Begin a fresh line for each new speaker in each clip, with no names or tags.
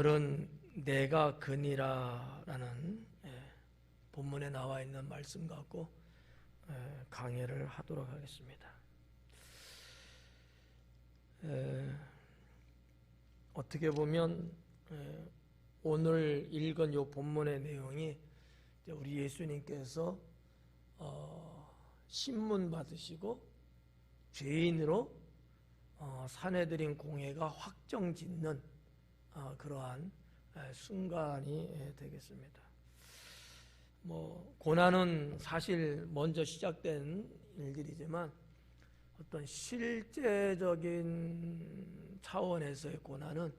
오늘은 내가 그니라라는 본문에 나와 있는 말씀 갖고 강해를 하도록 하겠습니다. 어떻게 보면 오늘 읽은 이 본문의 내용이 우리 예수님께서 신문 받으시고 죄인으로 사내들인 공회가 확정짓는 그러한 순간이 되겠습니다. 고난은 사실 먼저 시작된 일들이지만 어떤 실제적인 차원에서의 고난은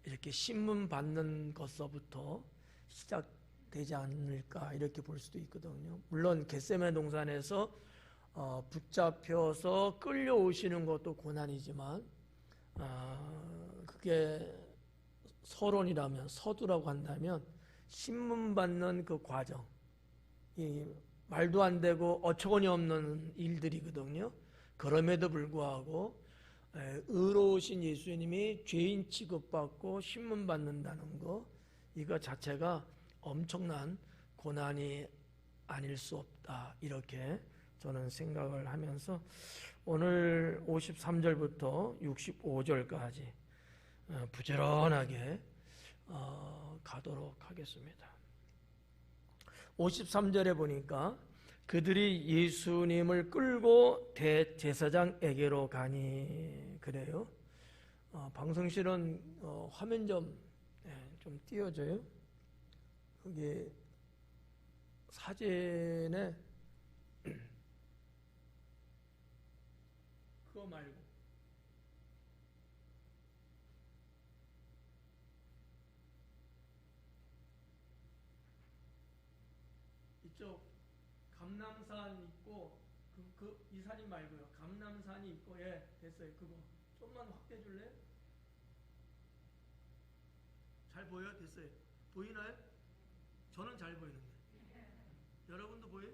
이렇게 신문 받는 것서부터 시작되지 않을까 이렇게 볼 수도 있거든요. 물론 겟세마네 동산에서 붙잡혀서 끌려오시는 것도 고난이지만 그게 서론이라면 서두라고 한다면 신문 받는 그 과정, 이 말도 안 되고 어처구니 없는 일들이거든요. 그럼에도 불구하고 의로우신 예수님이 죄인 취급받고 신문 받는다는 거, 이거 자체가 엄청난 고난이 아닐 수 없다, 이렇게 저는 생각을 하면서 오늘 53절부터 65절까지 부지런하게 가도록 하겠습니다. 53절에 보니까 그들이 예수님을 끌고 대제사장에게로 가니, 그래요. 방송실은 화면 좀 띄워줘요. 여기 사진에 그거 말고 이쪽 감람산 있고 이 산이 말고요. 감람산이 있고, 됐어요. 그거 좀만 확대해 줄래요? 잘 보여요? 됐어요. 보이나요? 저는 잘 보이는데. 여러분도 보여요?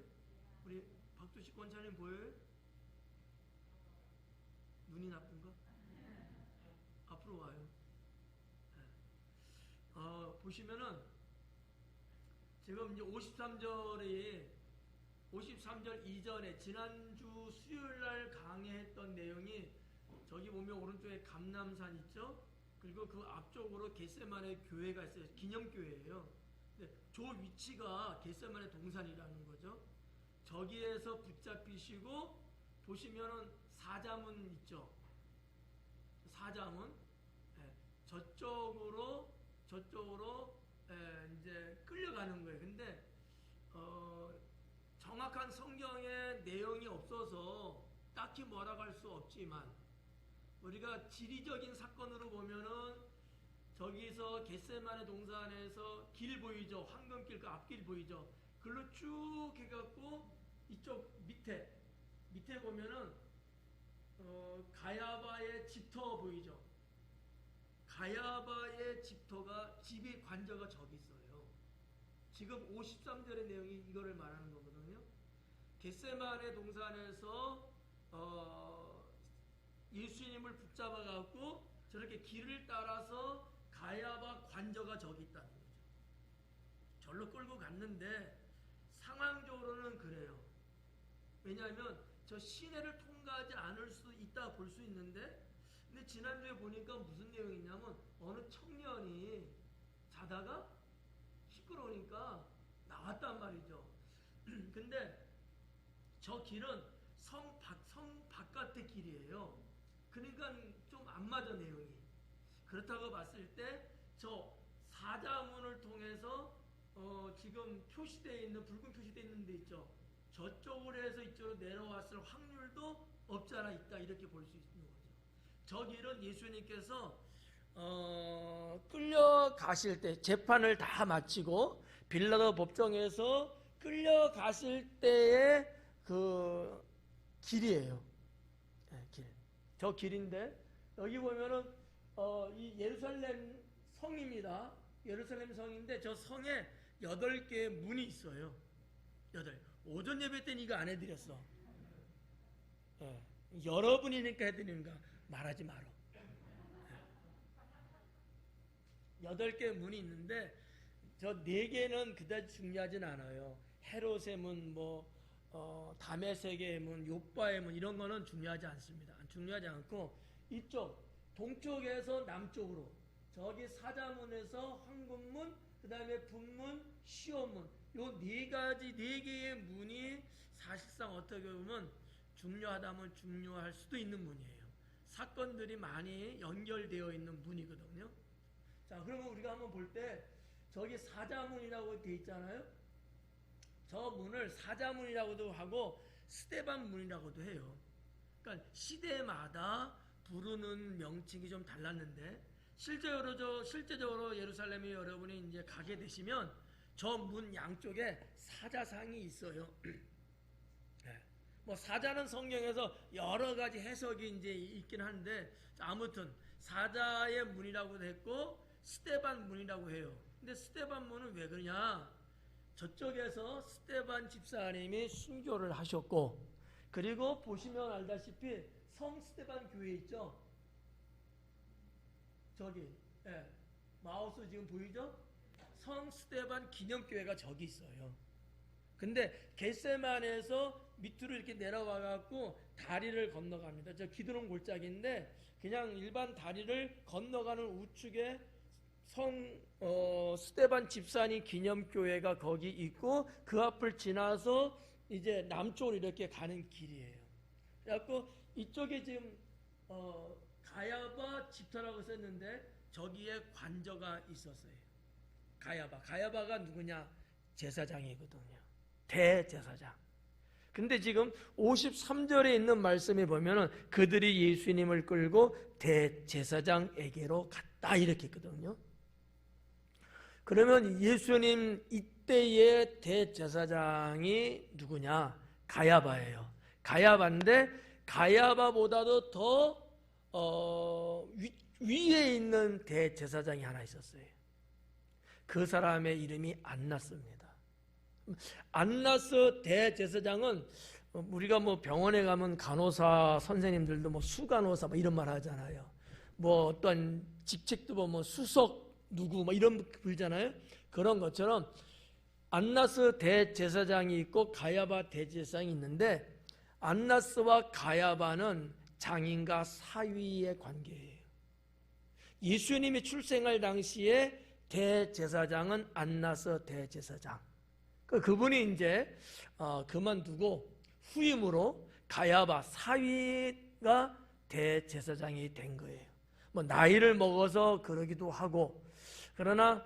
우리 박두식 권사님 보여요? 눈이 나쁜가? 앞으로 와요. 보시면은 지금 이제 53절 이전에 지난주 수요일날 강해했던 내용이, 저기 보면 오른쪽에 감람산 있죠? 그리고 그 앞쪽으로 겟세마네 교회가 있어요. 기념교회예요. 근데 저 위치가 겟세마네 동산이라는 거죠. 저기에서 붙잡히시고, 보시면은 사자문 있죠? 사자문. 저쪽으로 이제 끌려가는 거예요. 근데 정확한 성경의 내용이 없어서 딱히 뭐라고 할 수 없지만, 우리가 지리적인 사건으로 보면은 저기서 겟세마네 동산에서 길 보이죠? 황금길, 그 앞길 보이죠? 글로 쭉 해갖고 이쪽 밑에 보면은 가야바의 집터 보이죠? 가야바의 집이 관저가 저기 있어요. 지금 53절의 내용이 이거를 말하는 거거든요. 겟세마네 동산에서 예수님을 붙잡아 갖고 저렇게 길을 따라서 가야바 관저가 저기 있다는 거죠. 절로 끌고 갔는데 상황적으로는 그래요. 왜냐하면 저 시내를 통과하지 않을 수 있다 볼 수 있는데, 근데 지난주에 보니까 무슨 내용이 있냐면 어느 청년이 자다가 시끄러우니까 나왔단 말이죠. 근데 저 길은 성 바깥의 길이에요. 그러니까 좀 안 맞아, 내용이. 그렇다고 봤을 때 저 사자문을 통해서 지금 표시되어 있는, 붉은 표시되어 있는 데 있죠. 저쪽으로 해서 이쪽으로 내려왔을 확률도 없지 않아 있다, 이렇게 볼 수 있는 거죠. 저 길은 예수님께서 끌려가실 때, 재판을 다 마치고 빌라도 법정에서 끌려가실 때의 그 길이에요. 길. 저 길인데 여기 보면은 이 예루살렘 성입니다. 예루살렘 성인데 저 성에 8개의 문이 있어요. 8. 오전 예배 때는 이거 안 해드렸어. 여러분이니까 해드리는가 말하지 마라. 8개 문이 있는데 저 4개는 그다지 중요하진 않아요. 헤롯의 문, 다메섹의 문, 욥바의 문 이런 거는 중요하지 않습니다. 중요하지 않고 이쪽 동쪽에서 남쪽으로 저기 사자문에서 황금문, 그 다음에 분문, 시온문 요 4개의 문이 사실상 어떻게 보면 중요하다면 중요할 수도 있는 문이에요. 사건들이 많이 연결되어 있는 문이거든요. 자, 그러면 우리가 한번 볼 때 저기 사자문이라고 되어 있잖아요. 저 문을 사자문이라고도 하고 스데반 문이라고도 해요. 그러니까 시대마다 부르는 명칭이 좀 달랐는데 실제적으로 예루살렘에 여러분이 이제 가게 되시면 저 문 양쪽에 사자상이 있어요. 사자는 성경에서 여러 가지 해석이 이제 있긴 한데 아무튼 사자의 문이라고도 했고 스데반 문이라고 해요. 근데 스데반 문은 왜 그러냐? 저쪽에서 스데반 집사님이 순교를 하셨고 그리고 보시면 알다시피 성 스데반 교회 있죠? 저기 마우스 지금 보이죠? 성 스데반 기념교회가 저기 있어요. 근데 겟세마네에서 밑으로 이렇게 내려와 갖고 다리를 건너갑니다. 저 기드론 골짜기인데 그냥 일반 다리를 건너가는 우측에 스데반 집사님 기념교회가 거기 있고 그 앞을 지나서 이제 남쪽으로 이렇게 가는 길이에요. 그래갖고 이쪽에 지금 가야바 집터라고 썼는데 저기에 관저가 있었어요. 가야바가 누구냐? 제사장이거든요. 대제사장. 근데 지금 53절에 있는 말씀에 보면은 그들이 예수님을 끌고 대제사장에게로 갔다 이렇게 했거든요. 그러면 예수님 이때의 대제사장이 누구냐? 가야바예요. 가야바인데 가야바보다도 더 위에 있는 대제사장이 하나 있었어요. 그 사람의 이름이 안나스입니다. 안나스 대제사장은 우리가 병원에 가면 간호사 선생님들도 수간호사 이런 말 하잖아요. 어떤 직책도 보면 수석 누구 이런 불잖아요. 그런 것처럼 안나스 대제사장이 있고 가야바 대제사장이 있는데 안나스와 가야바는 장인과 사위의 관계예요. 예수님이 출생할 당시에 대제사장은 안나스 대제사장. 그분이 이제 그만두고 후임으로 가야바 사위가 대제사장이 된 거예요. 나이를 먹어서 그러기도 하고 그러나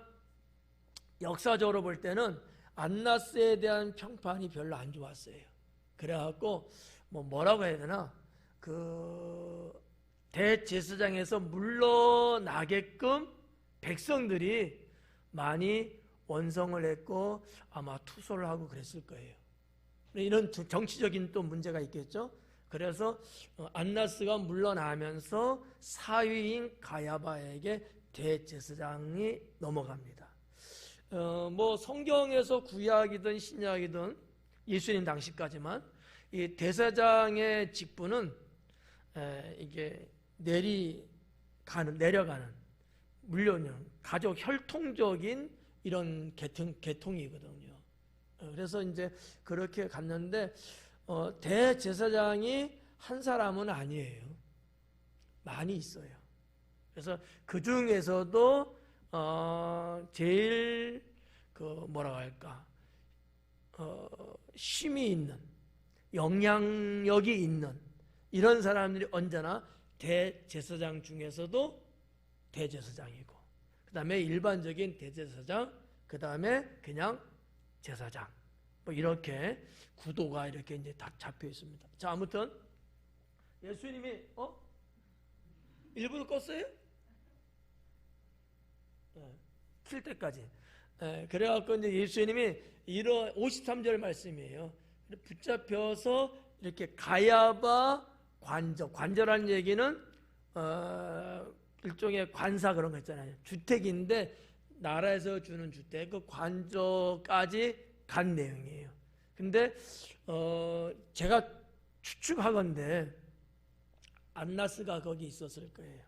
역사적으로 볼 때는 안나스에 대한 평판이 별로 안 좋았어요. 그래갖고 뭐라고 해야 되나 그 대제사장에서 물러나게끔 백성들이 많이 원성을 했고 아마 투소를 하고 그랬을 거예요. 이런 정치적인 또 문제가 있겠죠. 그래서 안나스가 물러나면서 사위인 가야바에게 대제사장이 넘어갑니다. 성경에서 구약이든 신약이든 예수님 당시까지만 이 대제사장의 직분은 이게 내려가는 물론 가족 혈통적인 이런 계통이거든요. 그래서 이제 그렇게 갔는데 대제사장이 한 사람은 아니에요. 많이 있어요. 그래서 그 중에서도 제일 힘이 있는 영향력이 있는 이런 사람들이 언제나 대제사장 중에서도 대제사장이고 그 다음에 일반적인 대제사장 그 다음에 그냥 제사장 이렇게 구도가 이렇게 이제 다 잡혀 있습니다. 자, 아무튼 예수님이 1분 껐어요? 킬 때까지. 그래갖고 이제 예수님이 이런 53절 말씀이에요. 붙잡혀서 이렇게 가야바 관저라는 얘기는 일종의 관사 그런 거 있잖아요. 주택인데 나라에서 주는 주택 그 관저까지 간 내용이에요. 근데 제가 추측하건대 안나스가 거기 있었을 거예요.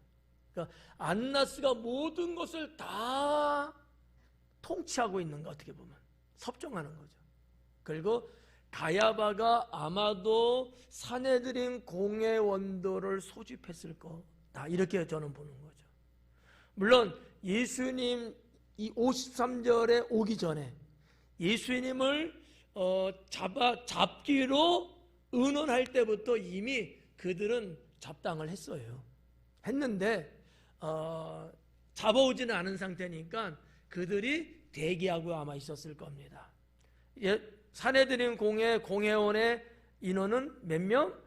그러니까 안나스가 모든 것을 다 통치하고 있는 거, 어떻게 보면 섭정하는 거죠. 그리고 가야바가 아마도 사내들인 공의 원도를 소집했을 거다, 이렇게 저는 보는 거죠. 물론 예수님 이 53절에 오기 전에 예수님을 잡기로 의논할 때부터 이미 그들은 잡당을 했는데 잡아오지는 않은 상태니까 그들이 대기하고 아마 있었을 겁니다. 사내들인 공회원의 인원은 몇 명?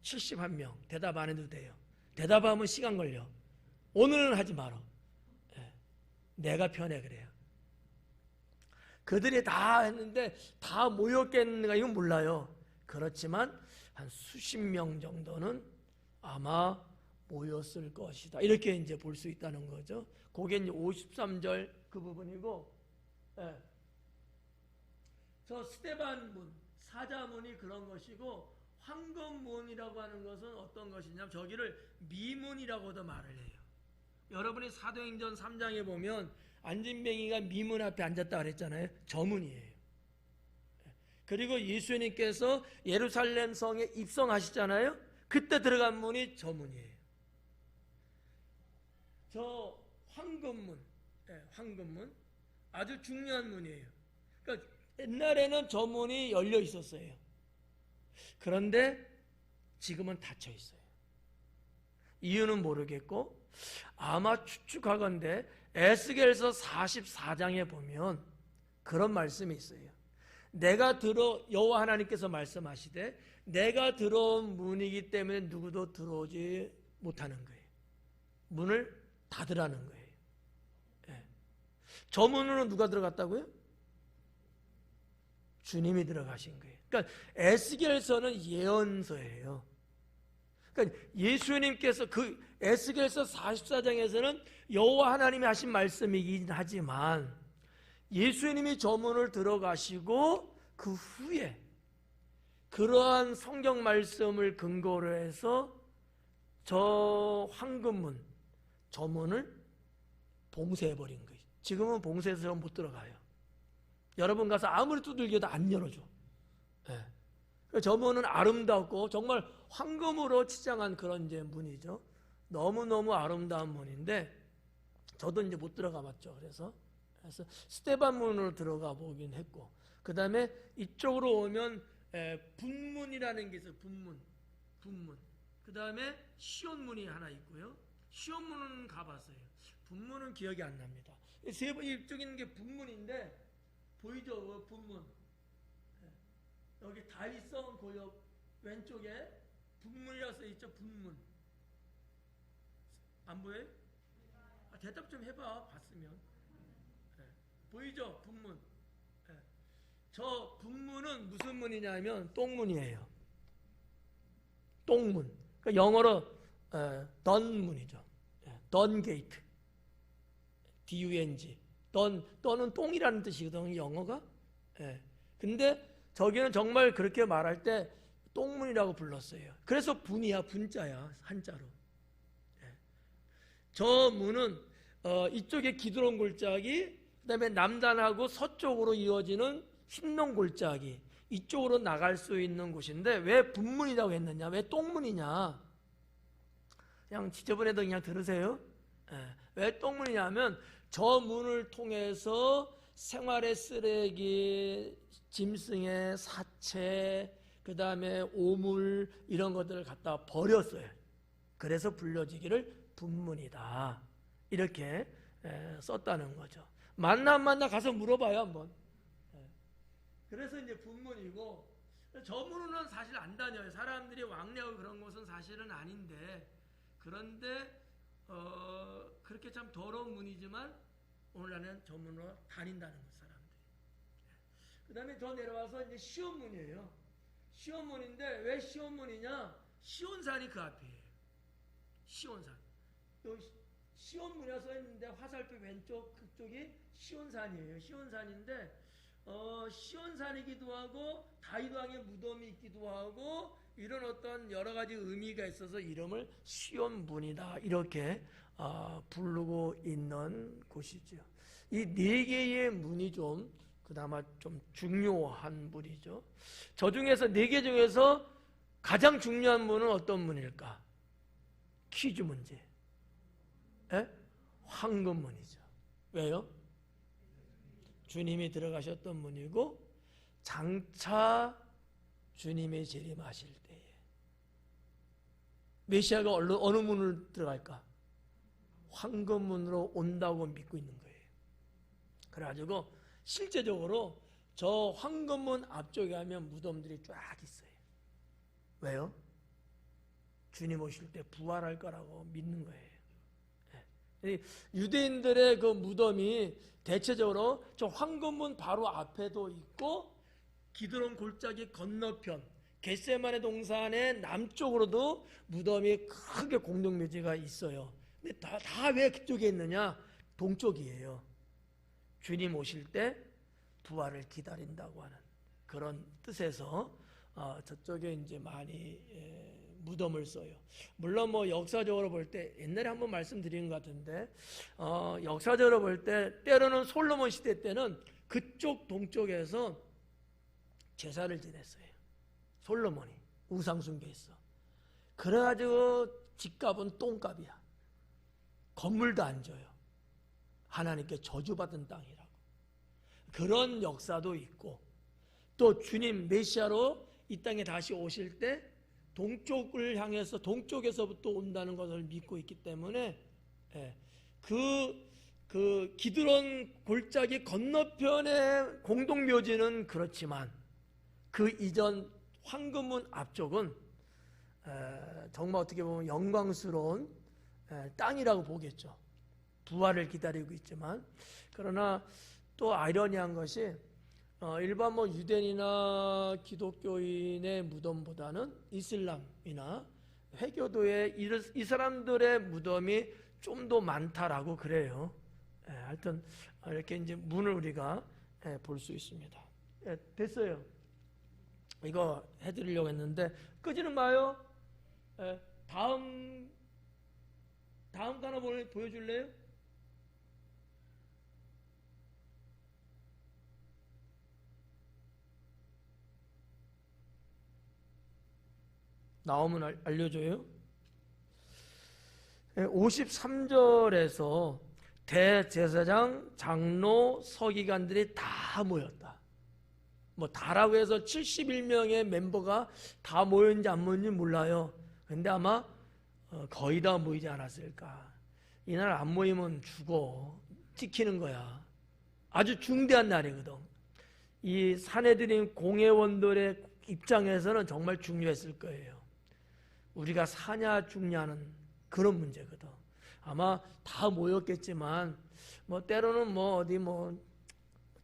71명. 대답 안 해도 돼요. 대답하면 시간 걸려. 오늘은 하지 마라. 내가 편해, 그래요. 그들이 다 했는데 다 모였겠는가 이건 몰라요. 그렇지만 한 수십 명 정도는 아마 모였을 것이다, 이렇게 이제 볼 수 있다는 거죠. 그게 이제 53절 그 부분이고, 저 스데반 문, 사자문이 그런 것이고, 황금문이라고 하는 것은 어떤 것이냐면 저기를 미문이라고도 말을 해요. 여러분이 사도행전 3장에 보면 안진뱅이가 미문 앞에 앉았다 그랬잖아요. 저 문이에요. 그리고 예수님께서 예루살렘 성에 입성하시잖아요. 그때 들어간 문이 저 문이에요. 저 황금문, 황금문 아주 중요한 문이에요. 그러니까 옛날에는 저 문이 열려 있었어요. 그런데 지금은 닫혀 있어요. 이유는 모르겠고, 아마 추측하건대 에스겔서 44장에 보면 그런 말씀이 있어요. 여호와 하나님께서 말씀하시되 내가 들어온 문이기 때문에 누구도 들어오지 못하는 거예요. 문을 닫으라는 거예요. 저 문으로 누가 들어갔다고요? 주님이 들어가신 거예요. 그러니까 에스겔서는 예언서예요. 그러니까 예수님께서 그 에스겔서 44장에서는 여호와 하나님이 하신 말씀이긴 하지만 예수님이 저 문을 들어가시고 그 후에 그러한 성경 말씀을 근거로 해서 저 황금문, 저 문을 봉쇄해버린 거예요. 지금은 봉쇄해서 못 들어가요. 여러분 가서 아무리 두들겨도 안 열어줘. 저 문은 아름답고 정말 황금으로 치장한 그런 이제 문이죠. 너무너무 아름다운 문인데 저도 이제 못 들어가 봤죠. 그래서 스데반 문으로 들어가 보긴 했고, 그 다음에 이쪽으로 오면 분문이라는 게 있어요. 분문. 그 다음에 시온문이 하나 있고요. 시온문은 가봤어요. 분문은 기억이 안 납니다. 세 번 이쪽에 있는 게 분문인데 보이죠? 분문. 여기 다윗성 고역 왼쪽에 분문이라고 써 있죠. 분문. 안 보여요? 대답 좀 해봐. 봤으면. 보이죠? 분문. 저 분문은 무슨 문이냐면 똥문이에요. 똥문. 그러니까 영어로 던문이죠. 던게이트. D-U-N-G. 던은 똥이라는 뜻이거든요. 영어가. 근데 저기는 정말 그렇게 말할 때 똥문이라고 불렀어요. 그래서 분이야, 분자야, 한자로. 저 문은 이쪽에 기드론 골짜기, 그 다음에 남단하고 서쪽으로 이어지는 흰농 골짜기, 이쪽으로 나갈 수 있는 곳인데 왜 분문이라고 했느냐, 왜 똥문이냐, 그냥 지저분해도 그냥 들으세요. 왜 똥문이냐면 저 문을 통해서 생활의 쓰레기, 짐승의 사체, 그 다음에 오물 이런 것들을 갖다 버렸어요. 그래서 불려지기를 분문이다, 이렇게 썼다는 거죠. 만나 가서 물어봐요 한번. 그래서 이제 분문이고, 저 문은 사실 안 다녀요. 사람들이 왕래하고 그런 곳은 사실은 아닌데, 그런데 그렇게 참 더러운 문이지만 오늘날은 저 문으로 다닌다는 거, 사람들이. 그 다음에 더 내려와서 이제 시온문이에요. 시온문인데 왜 시온문이냐? 시온산이 그 앞이에요. 시온산. 시온문이라고 써있는데 화살표 왼쪽 그쪽이 시온산이에요. 시온산인데 시온산이기도 하고 다윗 왕의 무덤이 있기도 하고 이런 어떤 여러 가지 의미가 있어서 이름을 시온문이다 이렇게 부르고 있는 곳이죠. 이 네 개의 문이 좀 그나마 좀 중요한 문이죠. 저 중에서 네 개 중에서 가장 중요한 문은 어떤 문일까? 퀴즈 문제. 예? 황금문이죠. 왜요? 주님이 들어가셨던 문이고 장차 주님이 재림하실 때에 메시아가 어느 문을 들어갈까? 황금문으로 온다고 믿고 있는 거예요. 그래가지고 실제적으로 저 황금문 앞쪽에 하면 무덤들이 쫙 있어요. 왜요? 주님 오실 때 부활할 거라고 믿는 거예요. 유대인들의 그 무덤이 대체적으로 저 황금문 바로 앞에도 있고 기드론 골짜기 건너편 겟세마네 동산의 남쪽으로도 무덤이 크게 공동묘지가 있어요. 근데 다 왜 그쪽에 있느냐? 동쪽이에요. 주님 오실 때 부활을 기다린다고 하는 그런 뜻에서 저쪽에 이제 많이 무덤을 써요. 물론 뭐 역사적으로 볼 때 옛날에 한번 말씀드린 것 같은데 역사적으로 볼 때 때로는 솔로몬 시대 때는 그쪽 동쪽에서 제사를 지냈어요. 솔로몬이 우상 숭배했어. 그래가지고 집값은 똥값이야. 건물도 안 줘요. 하나님께 저주받은 땅이라고. 그런 역사도 있고 또 주님 메시아로 이 땅에 다시 오실 때 동쪽을 향해서 동쪽에서부터 온다는 것을 믿고 있기 때문에 그 기드론 골짜기 건너편의 공동묘지는 그렇지만 그 이전 황금문 앞쪽은 정말 어떻게 보면 영광스러운 땅이라고 보겠죠. 부활을 기다리고 있지만 그러나 또 아이러니한 것이 일반 뭐 유대인이나 기독교인의 무덤보다는 이슬람이나 회교도의 이 사람들의 무덤이 좀 더 많다라고 그래요. 하여튼 이렇게 이제 문을 우리가 볼 수 있습니다. 됐어요. 이거 해드리려고 했는데 끄지는 마요. 다음 거 하나 보여줄래요? 나오면 알려줘요. 53절에서 대제사장, 장로, 서기관들이 다 모였다. 뭐 다라고 해서 71명의 멤버가 다 모였는지 안 모였는지 몰라요. 근데 아마 거의 다 모이지 않았을까. 이날 안 모이면 죽어. 찍히는 거야. 아주 중대한 날이거든. 이 산헤드린 공회원들의 입장에서는 정말 중요했을 거예요. 우리가 사냐 죽냐는 그런 문제거든. 아마 다 모였겠지만 뭐 때로는 뭐 어디 뭐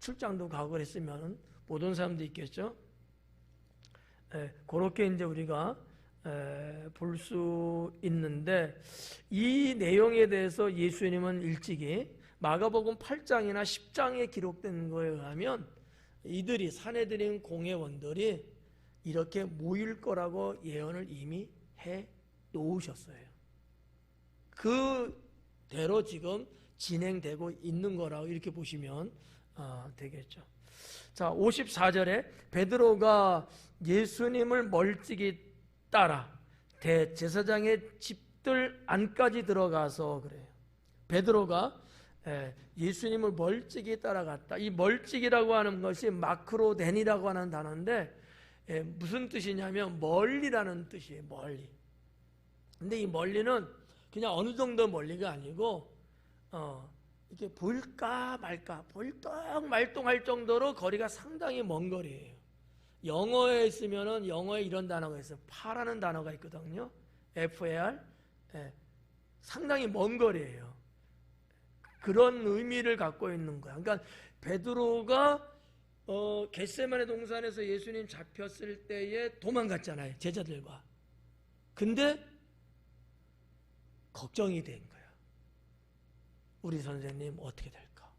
출장도 가고 그랬으면 못 온 사람도 있겠죠. 그렇게 이제 우리가 볼 수 있는데 이 내용에 대해서 예수님은 일찍이 마가복음 8장이나 10장에 기록된 거에 의하면 이들이 산헤드린 공회원들이 이렇게 모일 거라고 예언을 이미 해 놓으셨어요. 그대로 지금 진행되고 있는 거라고 이렇게 보시면 되겠죠. 자, 54절에 베드로가 예수님을 멀찍이 따라 대제사장의 집들 안까지 들어가서 그래요. 베드로가 예수님을 멀찍이 따라갔다. 이 멀찍이라고 하는 것이 마크로덴이라고 하는 단어인데 무슨 뜻이냐면 멀리라는 뜻이에요. 멀리. 근데 이 멀리는 그냥 어느 정도 멀리가 아니고 이렇게 보일까 말까 볼떡말똥할 정도로 거리가 상당히 먼 거리예요. 영어에 있으면은 영어에 이런 단어가 있어요. 파라는 단어가 있거든요. FAR. 상당히 먼 거리예요. 그런 의미를 갖고 있는 거야. 그러니까 베드로가 겟세마네 동산에서 예수님 잡혔을 때에 도망갔잖아요. 제자들과. 근데 걱정이 된 거야. 우리 선생님 어떻게 될까?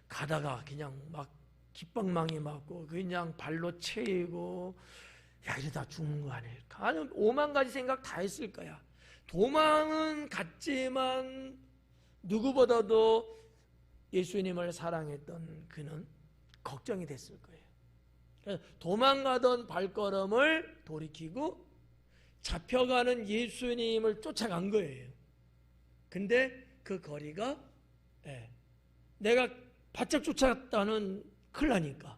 가다가 그냥 막 깃방망이 맞고 그냥 발로 채이고 야, 이러다 죽는 거 아닐까? 아니, 5만 가지 생각 다 했을 거야. 도망은 갔지만 누구보다도 예수님을 사랑했던 그는 걱정이 됐을 거예요. 그래서 도망가던 발걸음을 돌이키고 잡혀가는 예수님을 쫓아간 거예요. 근데 그 거리가 내가 바짝 쫓아갔다는 큰일 나니까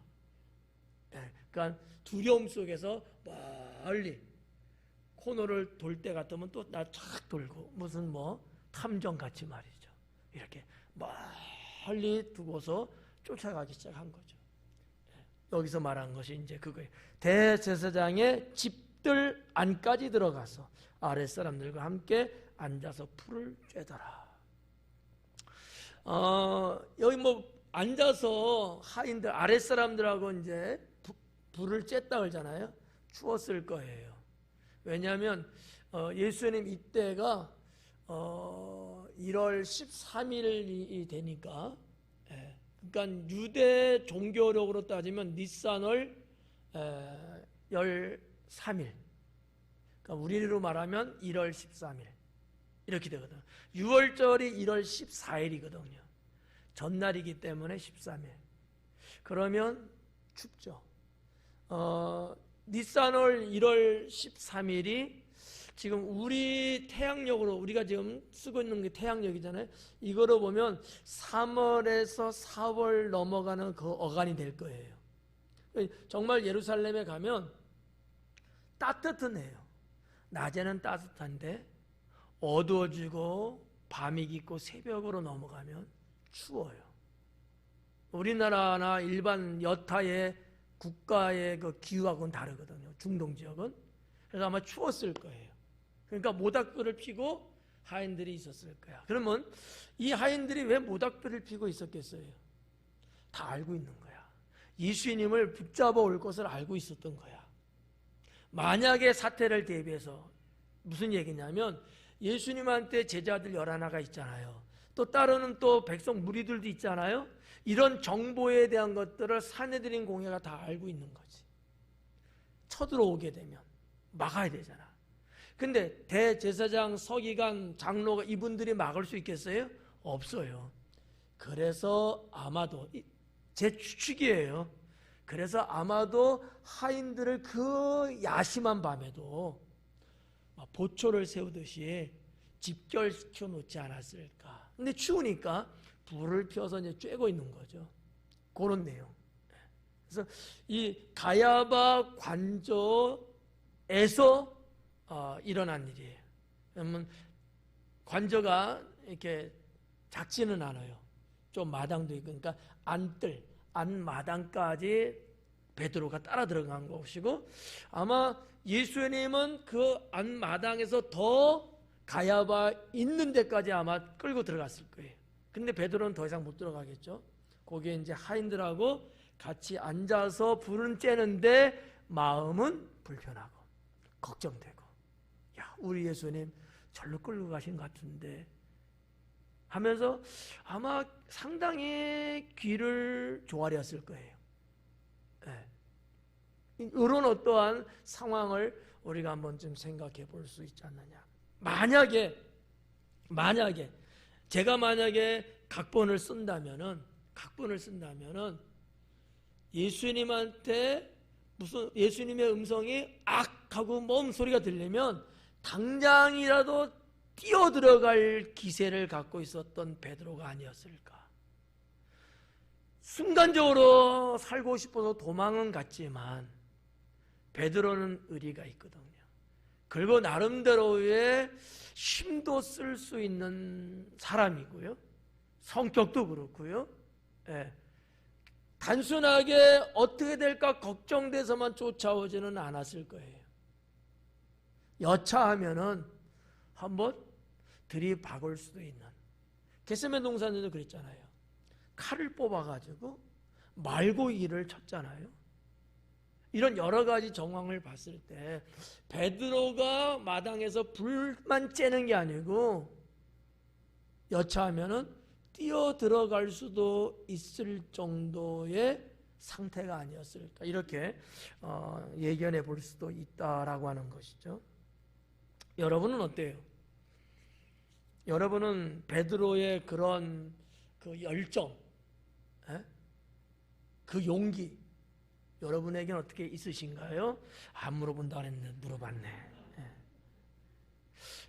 그러니까 두려움 속에서 멀리 코너를 돌 때 같으면 또 나 쫙 돌고 무슨 뭐 탐정같이 말이죠. 이렇게 멀리 두고서 쫓아가기 시작한 거죠. 여기서 말한 것이 이제 그거예요. 대제사장의 집들 안까지 들어가서 아랫사람들과 함께 앉아서 풀을 쬐더라. 여기 뭐 앉아서 하인들 아랫사람들하고 이제 불을 쬐다 그러잖아요. 추웠을 거예요. 왜냐하면 예수님 이때가 1월 13일이 되니까 그러니까 유대 종교력으로 따지면 니산월 13일 그러니까 우리로 말하면 1월 13일 이렇게 되거든요. 6월절이 1월 14일이거든요. 전날이기 때문에 13일. 그러면 춥죠. 니산월 1월 13일이 지금 우리 태양력으로 우리가 지금 쓰고 있는 게 태양력이잖아요. 이거로 보면 3월에서 4월 넘어가는 그 어간이 될 거예요. 정말 예루살렘에 가면 따뜻은 해요. 낮에는 따뜻한데 어두워지고 밤이 깊고 새벽으로 넘어가면 추워요. 우리나라나 일반 여타의 국가의 그 기후하고는 다르거든요. 중동 지역은. 그래서 아마 추웠을 거예요. 그러니까 모닥불을 피고 하인들이 있었을 거야. 그러면 이 하인들이 왜 모닥불을 피고 있었겠어요? 다 알고 있는 거야. 예수님을 붙잡아 올 것을 알고 있었던 거야. 만약에 사태를 대비해서 무슨 얘기냐면 예수님한테 제자들 11가 있잖아요. 또 따르는 또 백성 무리들도 있잖아요. 이런 정보에 대한 것들을 산헤드린 공회가 다 알고 있는 거지. 쳐들어오게 되면 막아야 되잖아. 근데 대제사장, 서기관, 장로가 이분들이 막을 수 있겠어요? 없어요. 그래서 아마도 제 추측이에요. 그래서 아마도 하인들을 그 야심한 밤에도 보초를 세우듯이 집결시켜 놓지 않았을까. 근데 추우니까 불을 펴서 이제 쬐고 있는 거죠. 그런 내용. 그래서 이 가야바 관저에서 일어난 일이에요. 그러면 관저가 이렇게 작지는 않아요. 좀 마당도 있고, 그러니까 안마당까지 베드로가 따라 들어간 것이고, 아마 예수님은 그 안마당에서 더 가야바 있는 데까지 아마 끌고 들어갔을 거예요. 근데 베드로는 더 이상 못 들어가겠죠. 거기에 이제 하인들하고 같이 앉아서 불은 쬐는데 마음은 불편하고 걱정되고, 야, 우리 예수님 절로 끌고 가신 것 같은데 하면서 아마 상당히 귀를 조아렸을 거예요. 이런 어떠한 상황을 우리가 한번 좀 생각해 볼 수 있지 않느냐. 만약에 제가 각본을 쓴다면은 예수님한테 무슨 예수님의 음성이 악 하고 몸 소리가 들리면 당장이라도 뛰어 들어갈 기세를 갖고 있었던 베드로가 아니었을까. 순간적으로 살고 싶어서 도망은 갔지만 베드로는 의리가 있거든요. 그리고 나름대로의 힘도 쓸 수 있는 사람이고요. 성격도 그렇고요. 단순하게 어떻게 될까 걱정돼서만 쫓아오지는 않았을 거예요. 여차하면은 한번 들이박을 수도 있는. 겟세마네 동산에도 그랬잖아요. 칼을 뽑아가지고 말고기를 쳤잖아요. 이런 여러 가지 정황을 봤을 때 베드로가 마당에서 불만 쬐는 게 아니고 여차하면은 뛰어 들어갈 수도 있을 정도의 상태가 아니었을까, 이렇게 예견해 볼 수도 있다라고 하는 것이죠. 여러분은 어때요? 여러분은 베드로의 그런 그 열정, 그 용기, 여러분에게는 어떻게 있으신가요? 안 물어본다 그랬는데 물어봤네.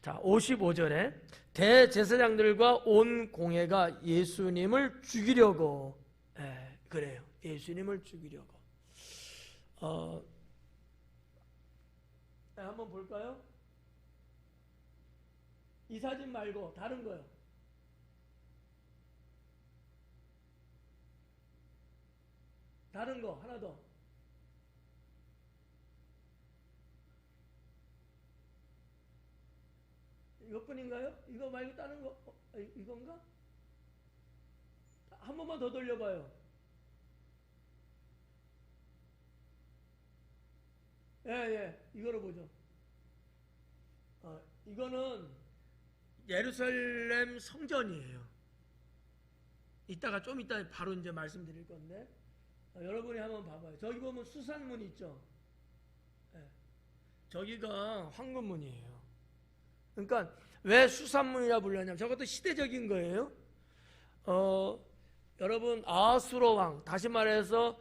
자, 55절에 대제사장들과 온 공회가 예수님을 죽이려고, 그래요. 예수님을 죽이려고. 한번 볼까요? 이 사진 말고 다른 거요. 다른 거 하나 더. 이것뿐인가요? 이거 말고 다른 거, 이건가? 한 번만 더 돌려봐요. 이거로 보죠. 이거는 예루살렘 성전이에요. 좀 이따 바로 이제 말씀드릴 건데, 여러분이 한번 봐봐요. 저기 보면 수산문 있죠? 저기가 황금문이에요. 그러니까 왜 수산문이라 불렀냐면 저것도 시대적인 거예요. 여러분 아수르 왕, 다시 말해서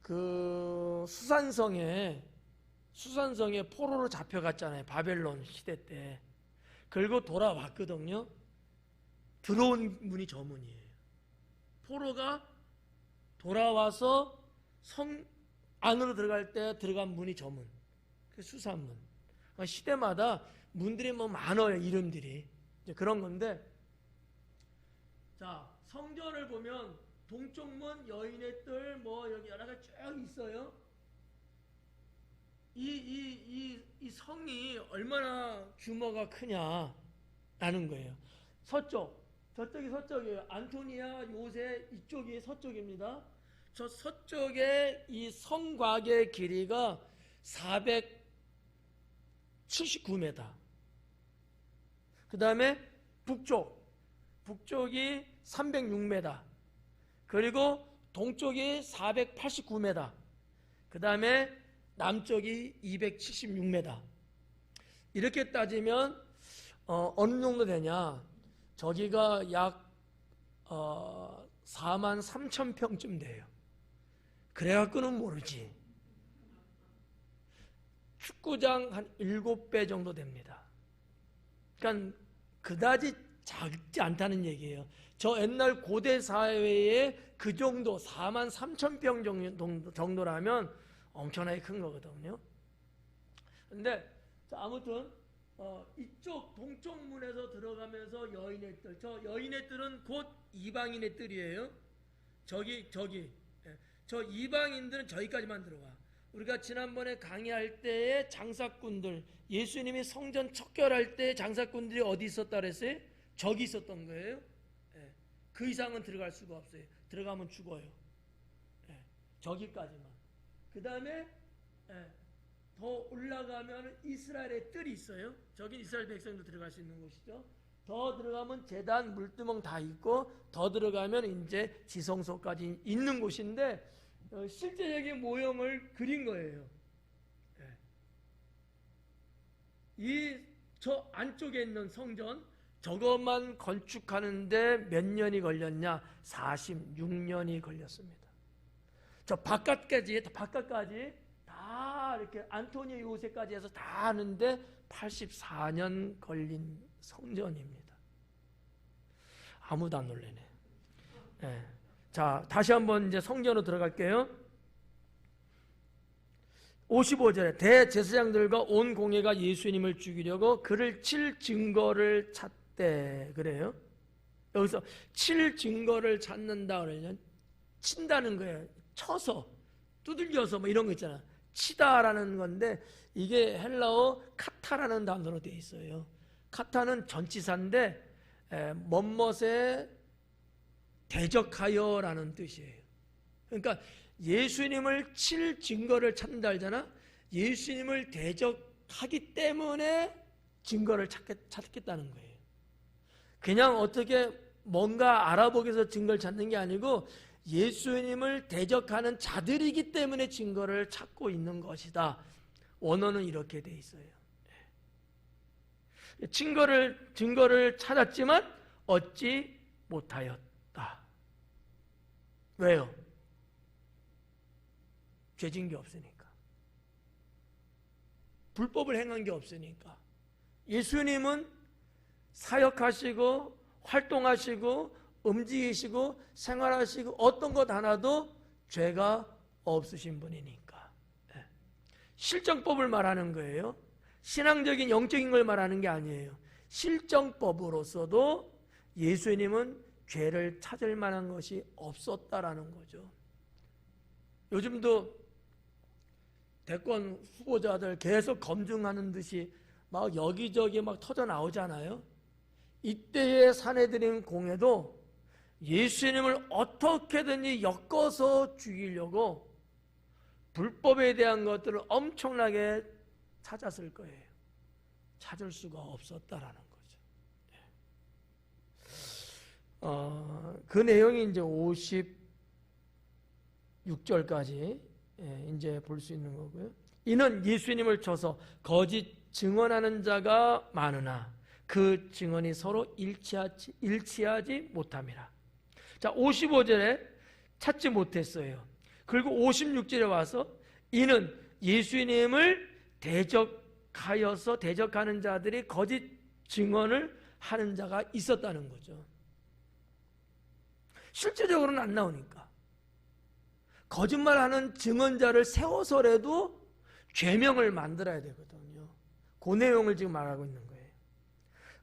그 수산성에 포로로 잡혀갔잖아요. 바벨론 시대 때. 그리고 돌아왔거든요. 들어온 문이 저 문이에요. 포로가 돌아와서 성 안으로 들어갈 때 들어간 문이 저 문. 그 수산문. 시대마다 문들이 뭐 많아요. 이름들이. 이제 그런 건데, 자, 성전을 보면 동쪽 문, 여인의 뜰, 뭐 여기 여러 가지 쭉 있어요. 이 성이 얼마나 규모가 크냐라는 거예요. 저쪽이 서쪽이에요. 안토니아, 요새 이쪽이 서쪽입니다. 저 서쪽에 이 성곽의 길이가 479m. 그 다음에 북쪽이 306m. 그리고 동쪽이 489m. 그 다음에 남쪽이 276m. 이렇게 따지면 어느 정도 되냐? 저기가 약 43,000평쯤 돼요. 그래갖고는 모르지. 축구장 한 7배 정도 됩니다. 그러니까 그다지 작지 않다는 얘기예요. 저 옛날 고대 사회에 그 정도 43,000평 정도라면 엄청나게 큰 거거든요. 근데 아무튼 이쪽 동쪽 문에서 들어가면서 여인의 뜰, 저 여인의 뜰은 곧 이방인의 뜰이에요. 저 이방인들은 저기까지만 들어와. 우리가 지난번에 강의할 때에 장사꾼들, 예수님이 성전 척결할 때 장사꾼들이 어디 있었다 그랬어요? 저기 있었던 거예요. 그 이상은 들어갈 수가 없어요. 들어가면 죽어요. 저기까지만. 그 다음에 더 올라가면 이스라엘의 뜰이 있어요. 저기 이스라엘 백성도 들어갈 수 있는 곳이죠. 더 들어가면 제단, 물두멍 다 있고, 더 들어가면 이제 지성소까지 있는 곳인데, 실제적인 모형을 그린 거예요. 저 안쪽에 있는 성전, 저것만 건축하는데 몇 년이 걸렸냐? 46년이 걸렸습니다. 저 바깥까지 다 이렇게 안토니 요새까지 해서 다 하는데 84년 걸린 성전입니다. 아무도 안 놀래네. 자, 다시 한번 이제 성전으로 들어갈게요. 55절에 대제사장들과 온 공회가 예수님을 죽이려고 그를 칠 증거를 찾대. 그래요. 여기서 칠 증거를 찾는다 그러면 친다는 거예요. 쳐서, 두들겨서 뭐 이런 거 있잖아. 치다라는 건데, 이게 헬라어 카타라는 단어로 되어 있어요. 카타는 전치사인데 멋멋에 대적하여라는 뜻이에요. 그러니까 예수님을 칠 증거를 찾는다 하잖아. 예수님을 대적하기 때문에 증거를 찾겠다는 거예요. 그냥 어떻게 뭔가 알아보기 위해서 증거를 찾는 게 아니고 예수님을 대적하는 자들이기 때문에 증거를 찾고 있는 것이다. 원어는 이렇게 돼 있어요. 증거를 찾았지만 얻지 못하였다. 왜요? 죄진 게 없으니까. 불법을 행한 게 없으니까. 예수님은 사역하시고 활동하시고 움직이시고 생활하시고 어떤 것 하나도 죄가 없으신 분이니까. 실정법을 말하는 거예요. 신앙적인 영적인 걸 말하는 게 아니에요. 실정법으로서도 예수님은 죄를 찾을 만한 것이 없었다라는 거죠. 요즘도 대권 후보자들 계속 검증하는 듯이 막 여기저기 막 터져 나오잖아요. 이때의 사내들인 공회도 예수님을 어떻게든지 엮어서 죽이려고 불법에 대한 것들을 엄청나게 찾았을 거예요. 찾을 수가 없었다라는 거죠. 그 내용이 이제 56절까지 이제 볼 수 있는 거고요. 이는 예수님을 쳐서 거짓 증언하는 자가 많으나 그 증언이 서로 일치하지 못함이라. 자, 55절에 찾지 못했어요. 그리고 56절에 와서 이는 예수님을 대적하는 자들이 거짓 증언을 하는 자가 있었다는 거죠. 실제적으로는 안 나오니까. 거짓말하는 증언자를 세워서라도 죄명을 만들어야 되거든요. 그 내용을 지금 말하고 있는 거예요.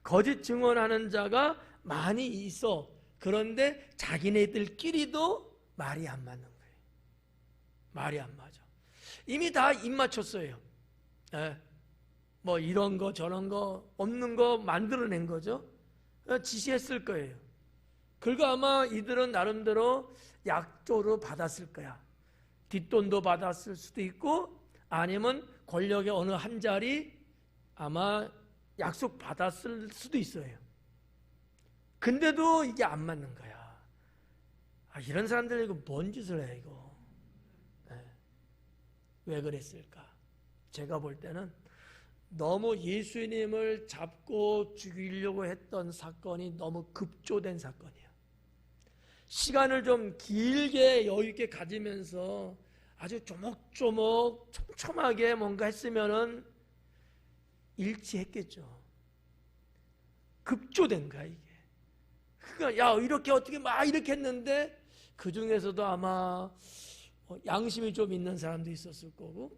거짓 증언하는 자가 많이 있어. 그런데 자기네들끼리도 말이 안 맞는 거예요. 말이 안 맞아. 이미 다 입 맞췄어요. 뭐 이런 거 저런 거 없는 거 만들어낸 거죠. 지시했을 거예요. 그리고 아마 이들은 나름대로 약조로 받았을 거야. 뒷돈도 받았을 수도 있고 아니면 권력의 어느 한 자리 아마 약속 받았을 수도 있어요. 근데도 이게 안 맞는 거야. 이런 사람들 이거 뭔 짓을 해 이거. 왜 그랬을까? 제가 볼 때는 너무 예수님을 잡고 죽이려고 했던 사건이 너무 급조된 사건이에요. 시간을 좀 길게 여유 있게 가지면서 아주 조목조목 촘촘하게 뭔가 했으면은 일치했겠죠. 급조된 거야 이게. 그러니까 야 이렇게 어떻게 막 이렇게 했는데 그 중에서도 아마 양심이 좀 있는 사람도 있었을 거고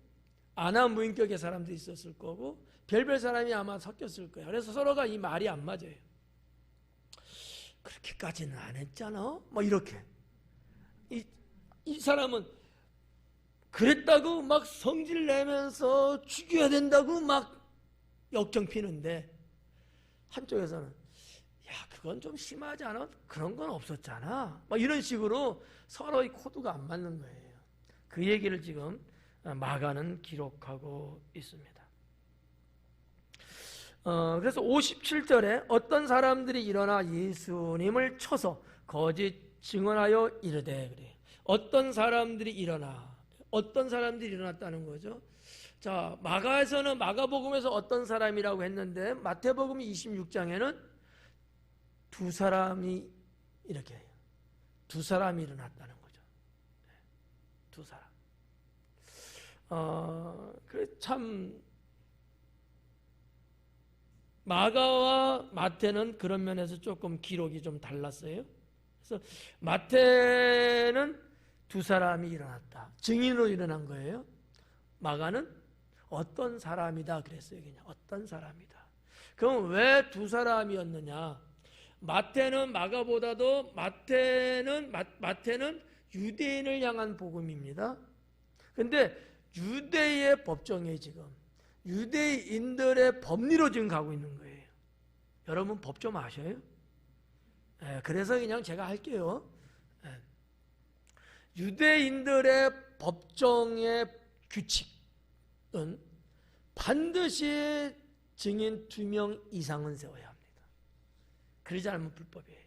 안하무인격의 사람도 있었을 거고 별별 사람이 아마 섞였을 거예요. 그래서 서로가 이 말이 안 맞아요. 그렇게까지는 안 했잖아. 뭐 이렇게 이 사람은 그랬다고 막 성질 내면서 죽여야 된다고 막 역정 피는데 한쪽에서는 야 그건 좀 심하지 않아? 그런 건 없었잖아. 막 이런 식으로 서로의 코드가 안 맞는 거예요. 그 얘기를 지금 마가는 기록하고 있습니다. 그래서 57절에 어떤 사람들이 일어나 예수님을 쳐서 거짓 증언하여 이르되 그래. 어떤 사람들이 일어났다는 거죠. 자, 마가에서는 마가복음에서 어떤 사람이라고 했는데 마태복음 26장에는 두 사람이 이렇게 해요. 두 사람이 일어났다는 거죠. 두 사람. 참 마가와 마태는 그런 면에서 조금 기록이 좀 달랐어요. 그래서 마태는 두 사람이 일어났다. 증인으로 일어난 거예요. 마가는 어떤 사람이다 그랬어요. 그냥 어떤 사람이다. 그럼 왜 두 사람이었느냐? 마태는 마가보다도 마태는 유대인을 향한 복음입니다. 근데 유대의 법정에 지금 유대인들의 법리로 지금 가고 있는 거예요. 여러분 법 좀 아셔요? 그래서 그냥 제가 할게요. 유대인들의 법정의 규칙은 반드시 증인 2명 이상은 세워야 합니다. 그러지 않으면 불법이에요.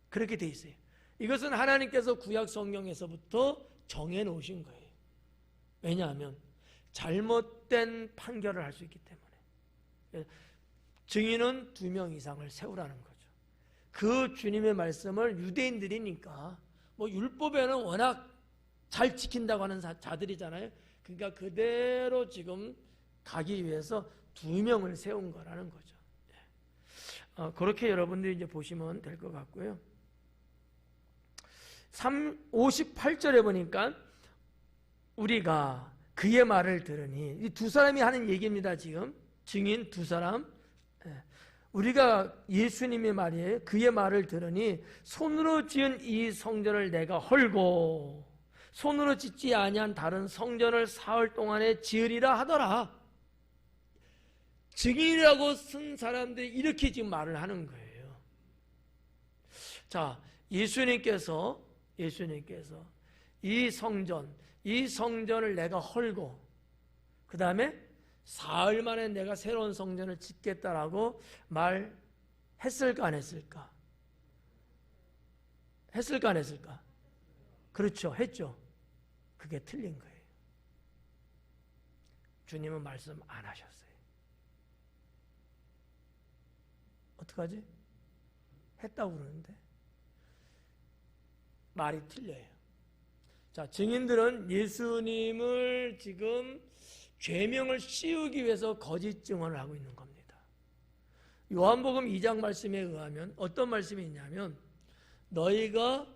그렇게 돼 있어요. 이것은 하나님께서 구약 성경에서부터 정해 놓으신 거예요. 왜냐하면 잘못된 판결을 할 수 있기 때문에. 증인은 2명 이상을 세우라는 거죠. 그 주님의 말씀을 유대인들이니까 뭐 율법에는 워낙 잘 지킨다고 하는 자들이잖아요. 그러니까 그대로 지금 가기 위해서 2명을 세운 거라는 거죠. 그렇게 여러분들이 이제 보시면 될 것 같고요. 58절에 보니까 우리가 그의 말을 들으니, 이 2사람이 하는 얘기입니다. 지금 증인 2사람. 우리가 예수님의 말이에요. 그의 말을 들으니 손으로 지은 이 성전을 내가 헐고 손으로 짓지 아니한 다른 성전을 사흘 동안에 지으리라 하더라. 증인이라고 쓴 사람들이 이렇게 지금 말을 하는 거예요. 자, 예수님께서 이 성전을 내가 헐고 그 다음에 사흘 만에 내가 새로운 성전을 짓겠다라고 말했을까 안 했을까? 했을까 안 했을까? 그렇죠, 했죠. 그게 틀린 거예요. 주님은 말씀 안 하셨어요. 어떡하지? 했다고 그러는데 말이 틀려요. 자, 증인들은 예수님을 지금 죄명을 씌우기 위해서 거짓 증언을 하고 있는 겁니다. 요한복음 2장 말씀에 의하면 어떤 말씀이 있냐면 너희가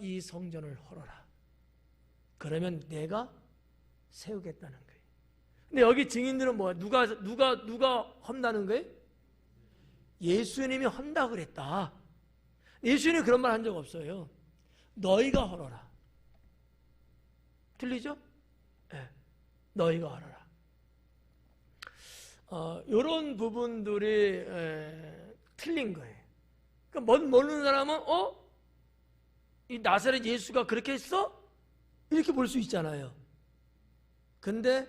이 성전을 헐어라. 그러면 내가 세우겠다는 거예요. 근데 여기 증인들은 뭐야? 누가 험다는 거예요? 예수님이 헌다 그랬다. 예수님이 그런 말 한 적 없어요. 너희가 헐어라. 틀리죠? 네. 너희가 헐어라. 이런 부분들이 틀린 거예요. 그러니까 모르는 사람은 이 나사렛 예수가 그렇게 했어? 이렇게 볼 수 있잖아요. 근데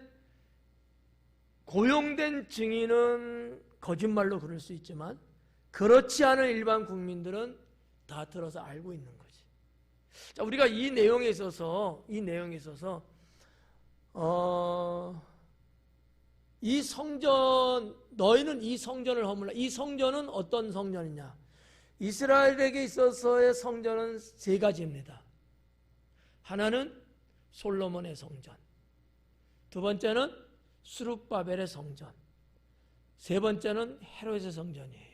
고용된 증인은 거짓말로 그럴 수 있지만 그렇지 않은 일반 국민들은 다 들어서 알고 있는 거지. 자, 우리가 이 내용에 있어서 이 성전, 너희는 이 성전을 허물라. 이 성전은 어떤 성전이냐? 이스라엘에게 있어서의 성전은 3가지입니다. 하나는 솔로몬의 성전, 2번째는 스룹바벨의 성전, 3번째는 헤롯의 성전이에요.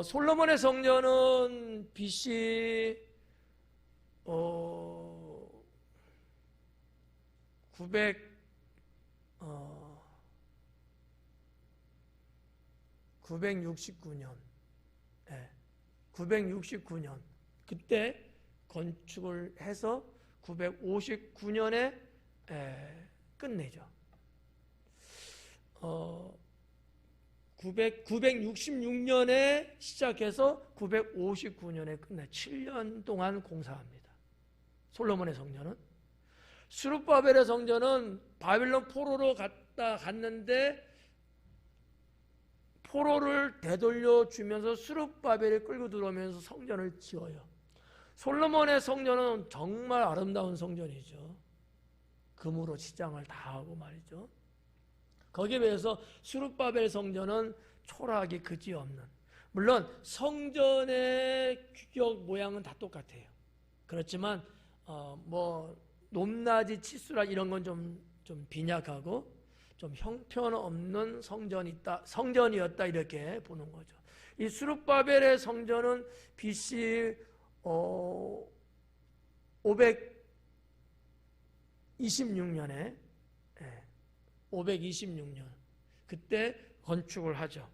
솔로몬의 성전은 BC 969년 그때 건축을 해서 959년에 끝내죠. 966년에 시작해서 959년에 끝내 7년 동안 공사합니다. 솔로몬의 성전은. 스룹바벨의 성전은 바빌론 포로로 갔는데 포로를 되돌려 주면서 스룹바벨이 끌고 들어오면서 성전을 지어요. 솔로몬의 성전은 정말 아름다운 성전이죠. 금으로 치장을 다 하고 말이죠. 거기에 비해서 스룹바벨 성전은 초라하기 그지없는, 물론 성전의 규격 모양은 다 똑같아요. 그렇지만 높낮이 치수라 이런 건 좀 빈약하고 좀 형편없는 성전이었다 이렇게 보는 거죠. 이 스룹바벨의 성전은 BC 526년에 526년 그때 건축을 하죠.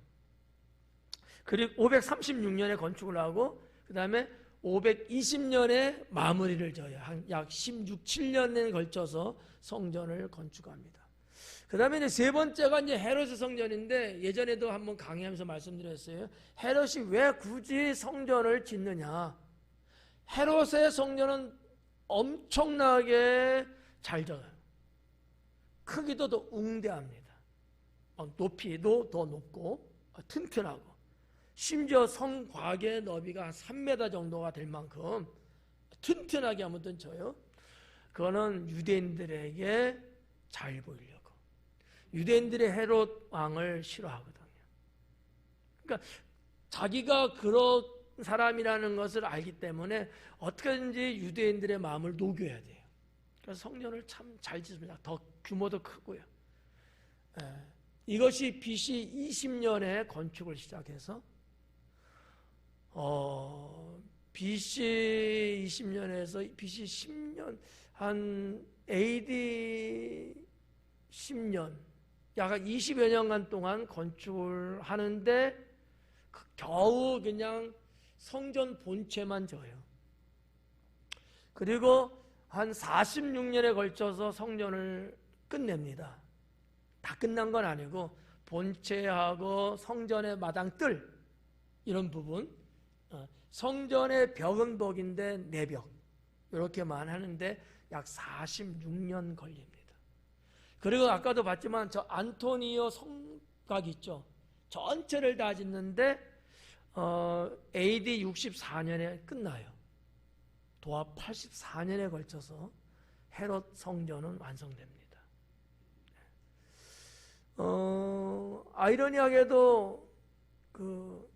그리고 536년에 건축을 하고 그 다음에 520년에 마무리를 져요. 약 16, 17년에 걸쳐서 성전을 건축합니다. 그 다음에 이제 3번째가 이제 헤롯의 성전인데 예전에도 한번 강의하면서 말씀드렸어요. 헤롯이 왜 굳이 성전을 짓느냐? 헤롯의 성전은 엄청나게 잘 져요. 크기도 더 웅대합니다. 높이도 더 높고 튼튼하고 심지어 성곽의 너비가 한 3m 정도가 될 만큼 튼튼하게 아무튼 쳐요. 그거는 유대인들에게 잘 보이려고. 유대인들의 헤롯 왕을 싫어하거든요. 그러니까 자기가 그런 사람이라는 것을 알기 때문에 어떻게든지 유대인들의 마음을 녹여야 돼요. 그래서 성전을 참 잘 짓습니다. 더 규모도 크고요. 이것이 BC 20년에 건축을 시작해서 BC 20년에서 BC 10년 한 AD 10년 약 20여 년간 동안 건축을 하는데 겨우 그냥 성전 본체만 져요. 그리고 한 46년에 걸쳐서 성전을 끝냅니다. 다 끝난 건 아니고 본체하고 성전의 마당뜰 이런 부분, 성전의 벽은 벽인데 내벽 이렇게만 하는데 약 46년 걸립니다. 그리고 아까도 봤지만 저 안토니오 성곽 있죠. 전체를 다 짓는데 AD 64년에 끝나요. 도합 84년에 걸쳐서 헤롯 성전은 완성됩니다. 아이러니하게도 그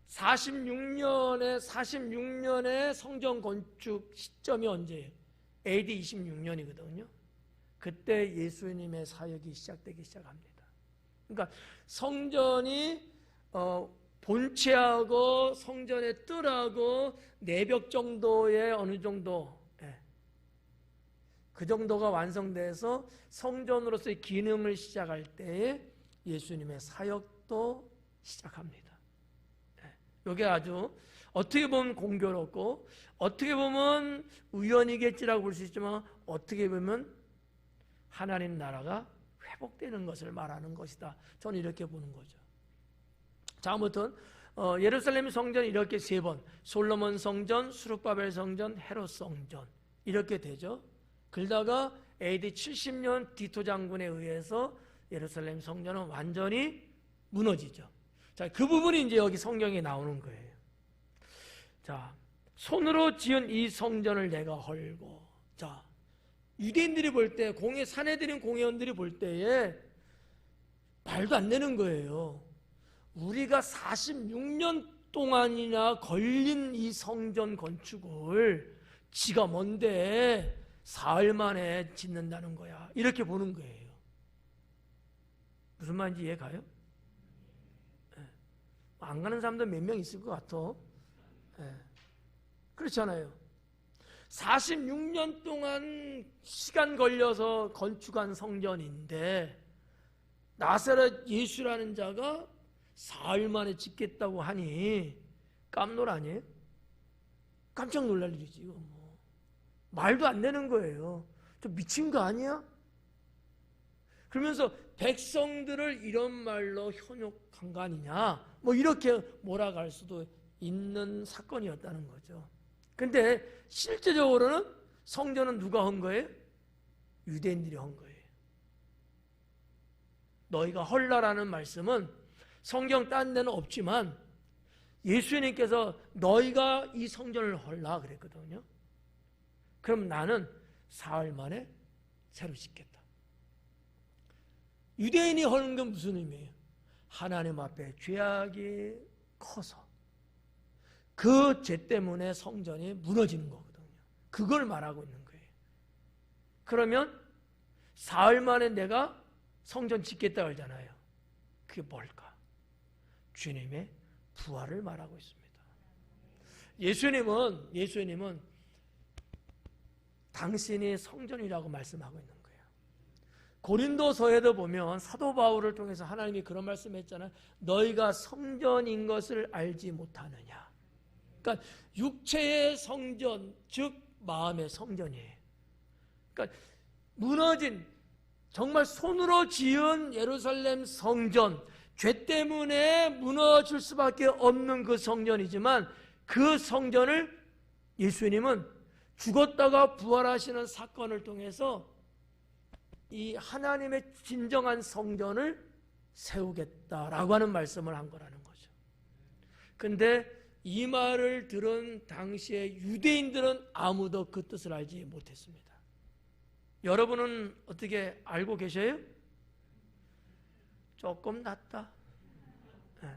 46년에 성전 건축 시점이 언제예요? AD 26년이거든요. 그때 예수님의 사역이 시작되기 시작합니다. 그러니까 성전이 본체하고 성전의 뜰하고 내벽 정도의 어느 정도 그 정도가 완성돼서 성전으로서의 기능을 시작할 때에 예수님의 사역도 시작합니다. 이게 아주 어떻게 보면 공교롭고 어떻게 보면 우연이겠지라고 볼 수 있지만 어떻게 보면 하나님 나라가 회복되는 것을 말하는 것이다. 저는 이렇게 보는 거죠. 자, 아무튼 예루살렘 성전 이렇게 3번, 솔로몬 성전, 수룹바벨 성전, 헤롯 성전 이렇게 되죠. 그러다가 AD 70년 디토 장군에 의해서 예루살렘 성전은 완전히 무너지죠. 자, 그 부분이 이제 여기 성경에 나오는 거예요. 자, 손으로 지은 이 성전을 내가 헐고. 자, 유대인들이 볼 때, 사내들인 공회원들이 볼 때에 말도 안 되는 거예요. 우리가 46년 동안이나 걸린 이 성전 건축을 지가 뭔데 사흘 만에 짓는다는 거야. 이렇게 보는 거예요. 무슨 말인지 이해 가요? 안 가는 사람도 몇 명 있을 것 같아. 그렇잖아요. 46년 동안 시간 걸려서 건축한 성전인데 나사렛 예수라는 자가 사흘 만에 짓겠다고 하니 깜놀 아니에요? 깜짝 놀랄 일이지. 이거 뭐. 말도 안 되는 거예요. 저 미친 거 아니야? 그러면서 백성들을 이런 말로 현혹한 거 아니냐, 뭐 이렇게 몰아갈 수도 있는 사건이었다는 거죠. 근데 실제적으로는 성전은 누가 한 거예요? 유대인들이 한 거예요. 너희가 헐라라는 말씀은 성경 딴 데는 없지만 예수님께서 너희가 이 성전을 헐라 그랬거든요. 그럼 나는 사흘 만에 새로 짓겠다. 유대인이 하는 건 무슨 의미예요? 하나님 앞에 죄악이 커서 그 죄 때문에 성전이 무너지는 거거든요. 그걸 말하고 있는 거예요. 그러면 사흘 만에 내가 성전 짓겠다 그러잖아요. 그게 뭘까? 주님의 부활을 말하고 있습니다. 예수님은 당신이 성전이라고 말씀하고 있는 거예요. 고린도서에도 보면 사도 바울을 통해서 하나님이 그런 말씀했잖아요. 너희가 성전인 것을 알지 못하느냐. 그러니까 육체의 성전, 즉 마음의 성전이에요. 그러니까 무너진, 정말 손으로 지은 예루살렘 성전, 죄 때문에 무너질 수밖에 없는 그 성전이지만 그 성전을 예수님은 죽었다가 부활하시는 사건을 통해서 이 하나님의 진정한 성전을 세우겠다라고 하는 말씀을 한 거라는 거죠. 근데 이 말을 들은 당시에 유대인들은 아무도 그 뜻을 알지 못했습니다. 여러분은 어떻게 알고 계셔요? 조금 낫다. 네.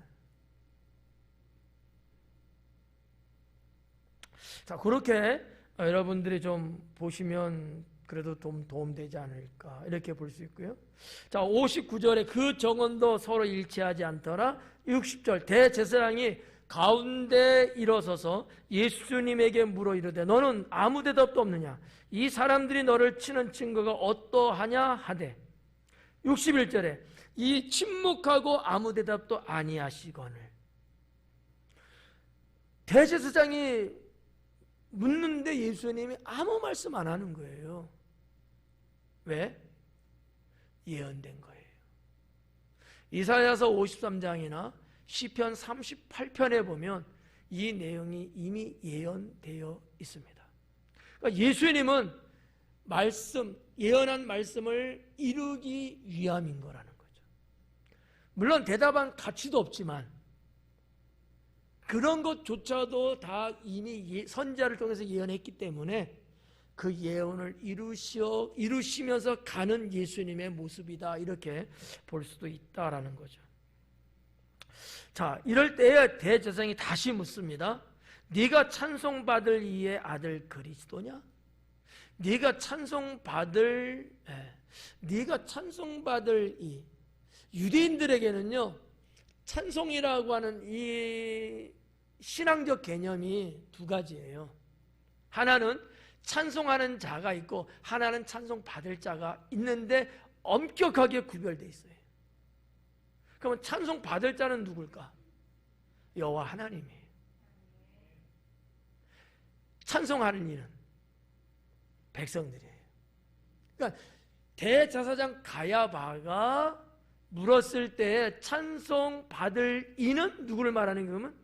자, 그렇게 여러분들이 좀 보시면 그래도 좀 도움되지 않을까 이렇게 볼 수 있고요. 자, 59절에 그 정언도 서로 일치하지 않더라. 60절 대제사장이 가운데 일어서서 예수님에게 물어 이르되 너는 아무 대답도 없느냐? 이 사람들이 너를 치는 증거가 어떠하냐 하되 61절에 이 침묵하고 아무 대답도 아니하시거늘. 대제사장이 묻는데 예수님이 아무 말씀 안 하는 거예요. 왜? 예언된 거예요. 이사야서 53장이나 시편 38편에 보면 이 내용이 이미 예언되어 있습니다. 그러니까 예수님은 예언한 말씀을 이루기 위함인 거라는 거죠. 물론 대답한 가치도 없지만 그런 것조차도 다 이미 선지자를 통해서 예언했기 때문에 그 예언을 이루시면서 가는 예수님의 모습이다 이렇게 볼 수도 있다라는 거죠. 자, 이럴 때에 대제사장이 다시 묻습니다. 네가 찬송받을 이의 아들 그리스도냐? 네가 찬송받을 이 유대인들에게는요 찬송이라고 하는 이 신앙적 개념이 두 가지예요. 하나는 찬송하는 자가 있고 하나는 찬송받을 자가 있는데 엄격하게 구별되어 있어요. 그러면 찬송받을 자는 누굴까? 여호와 하나님이에요. 찬송하는 이는 백성들이에요. 그러니까 대제사장 가야바가 물었을 때 찬송받을 이는 누구를 말하는 거면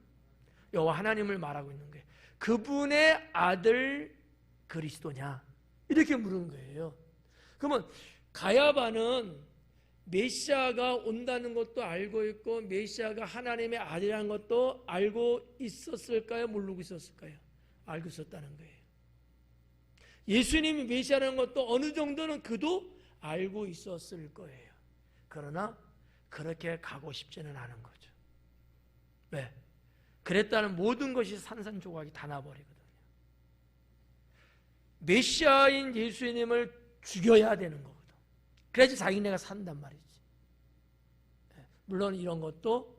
여호와 하나님을 말하고 있는 거예요. 그분의 아들 그리스도냐 이렇게 물은 거예요. 그러면 가야바는 메시아가 온다는 것도 알고 있고 메시아가 하나님의 아들이라는 것도 알고 있었을까요? 모르고 있었을까요? 알고 있었다는 거예요. 예수님이 메시아라는 것도 어느 정도는 그도 알고 있었을 거예요. 그러나 그렇게 가고 싶지는 않은 거죠. 왜? 그랬다는 모든 것이 산산조각이 다 나버리거든요. 메시아인 예수님을 죽여야 되는 거거든. 그래야지 자기네가 산단 말이지. 물론 이런 것도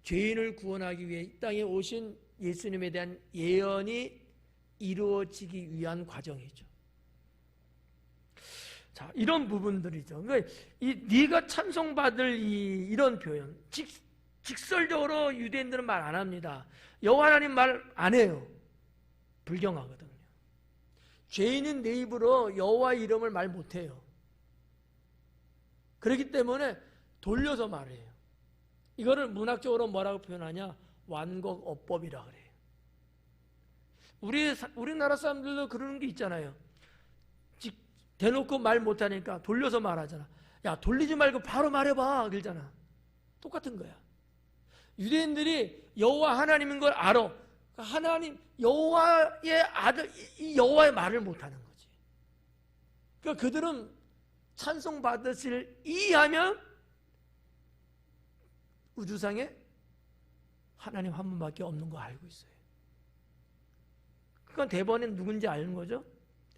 죄인을 구원하기 위해 이 땅에 오신 예수님에 대한 예언이 이루어지기 위한 과정이죠. 자, 이런 부분들이죠. 그러니까 네가 찬송받을 이런 표현, 직설적으로 유대인들은 말 안 합니다. 여호와 하나님 말 안 해요. 불경하거든요. 죄인인 내 입으로 여호와 이름을 말 못해요. 그렇기 때문에 돌려서 말해요. 이거를 문학적으로 뭐라고 표현하냐? 완곡어법이라 그래요. 우리나라 사람들도 그러는 게 있잖아요. 대놓고 말 못하니까 돌려서 말하잖아. 야, 돌리지 말고 바로 말해봐 그러잖아. 똑같은 거야. 유대인들이 여호와 하나님인 걸 알아. 하나님 여호와의 아들, 이 여호와의 말을 못하는 거지. 그러니까 그들은 찬송 받으실 이하면 우주상에 하나님 한 분밖에 없는 거 알고 있어요. 그러니까 대번엔 누군지 아는 거죠.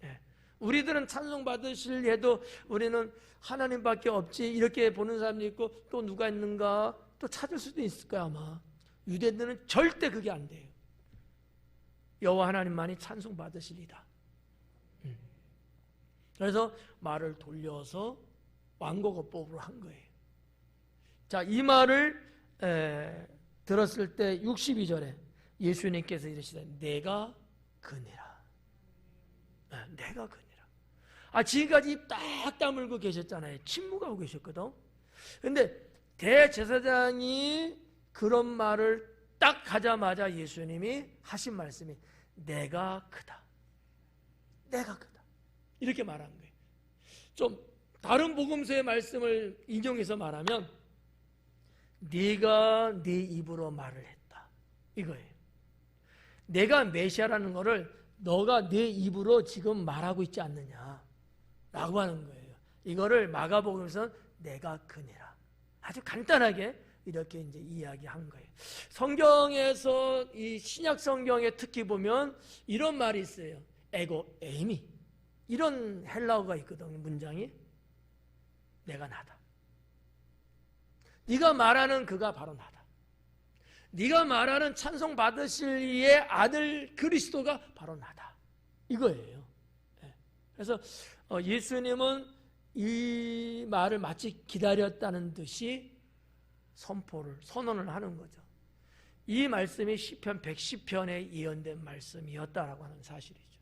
네. 우리들은 찬송 받으실 해도 우리는 하나님밖에 없지 이렇게 보는 사람도 있고 또 누가 있는가 또 찾을 수도 있을 거야 아마. 유대인들은 절대 그게 안 돼요. 여호와 하나님만이 찬송 받으시리다. 그래서 말을 돌려서 완곡어법으로 한 거예요. 자, 이 말을 들었을 때 62절에 예수님께서 이러시되 내가 그니라. 내가 그니라. 지금까지 입 딱 다물고 계셨잖아요. 침묵하고 계셨거든. 근데 대제사장이 그런 말을 딱 하자마자 예수님이 하신 말씀이 내가 크다. 내가 크다. 이렇게 말한 거예요. 좀 다른 복음서의 말씀을 인용해서 말하면 네가 네 입으로 말을 했다. 이거예요. 내가 메시아라는 거를 너가 내 입으로 지금 말하고 있지 않느냐 라고 하는 거예요. 이거를 마가복음에서는 내가 그니라. 아주 간단하게 이렇게 이제 이야기한 거예요. 성경에서 이 신약 성경에 특히 보면 이런 말이 있어요. 에고 에이미. 이런 헬라어가 있거든요. 문장이. 내가 나다. 네가 말하는 그가 바로 나다. 네가 말하는 찬송 받으실 이의 아들 그리스도가 바로 나다. 이거예요. 그래서 예수님은 이 말을 마치 기다렸다는 듯이 선언을 하는 거죠. 이 말씀이 시편 110편에 예언된 말씀이었다라고 하는 사실이죠.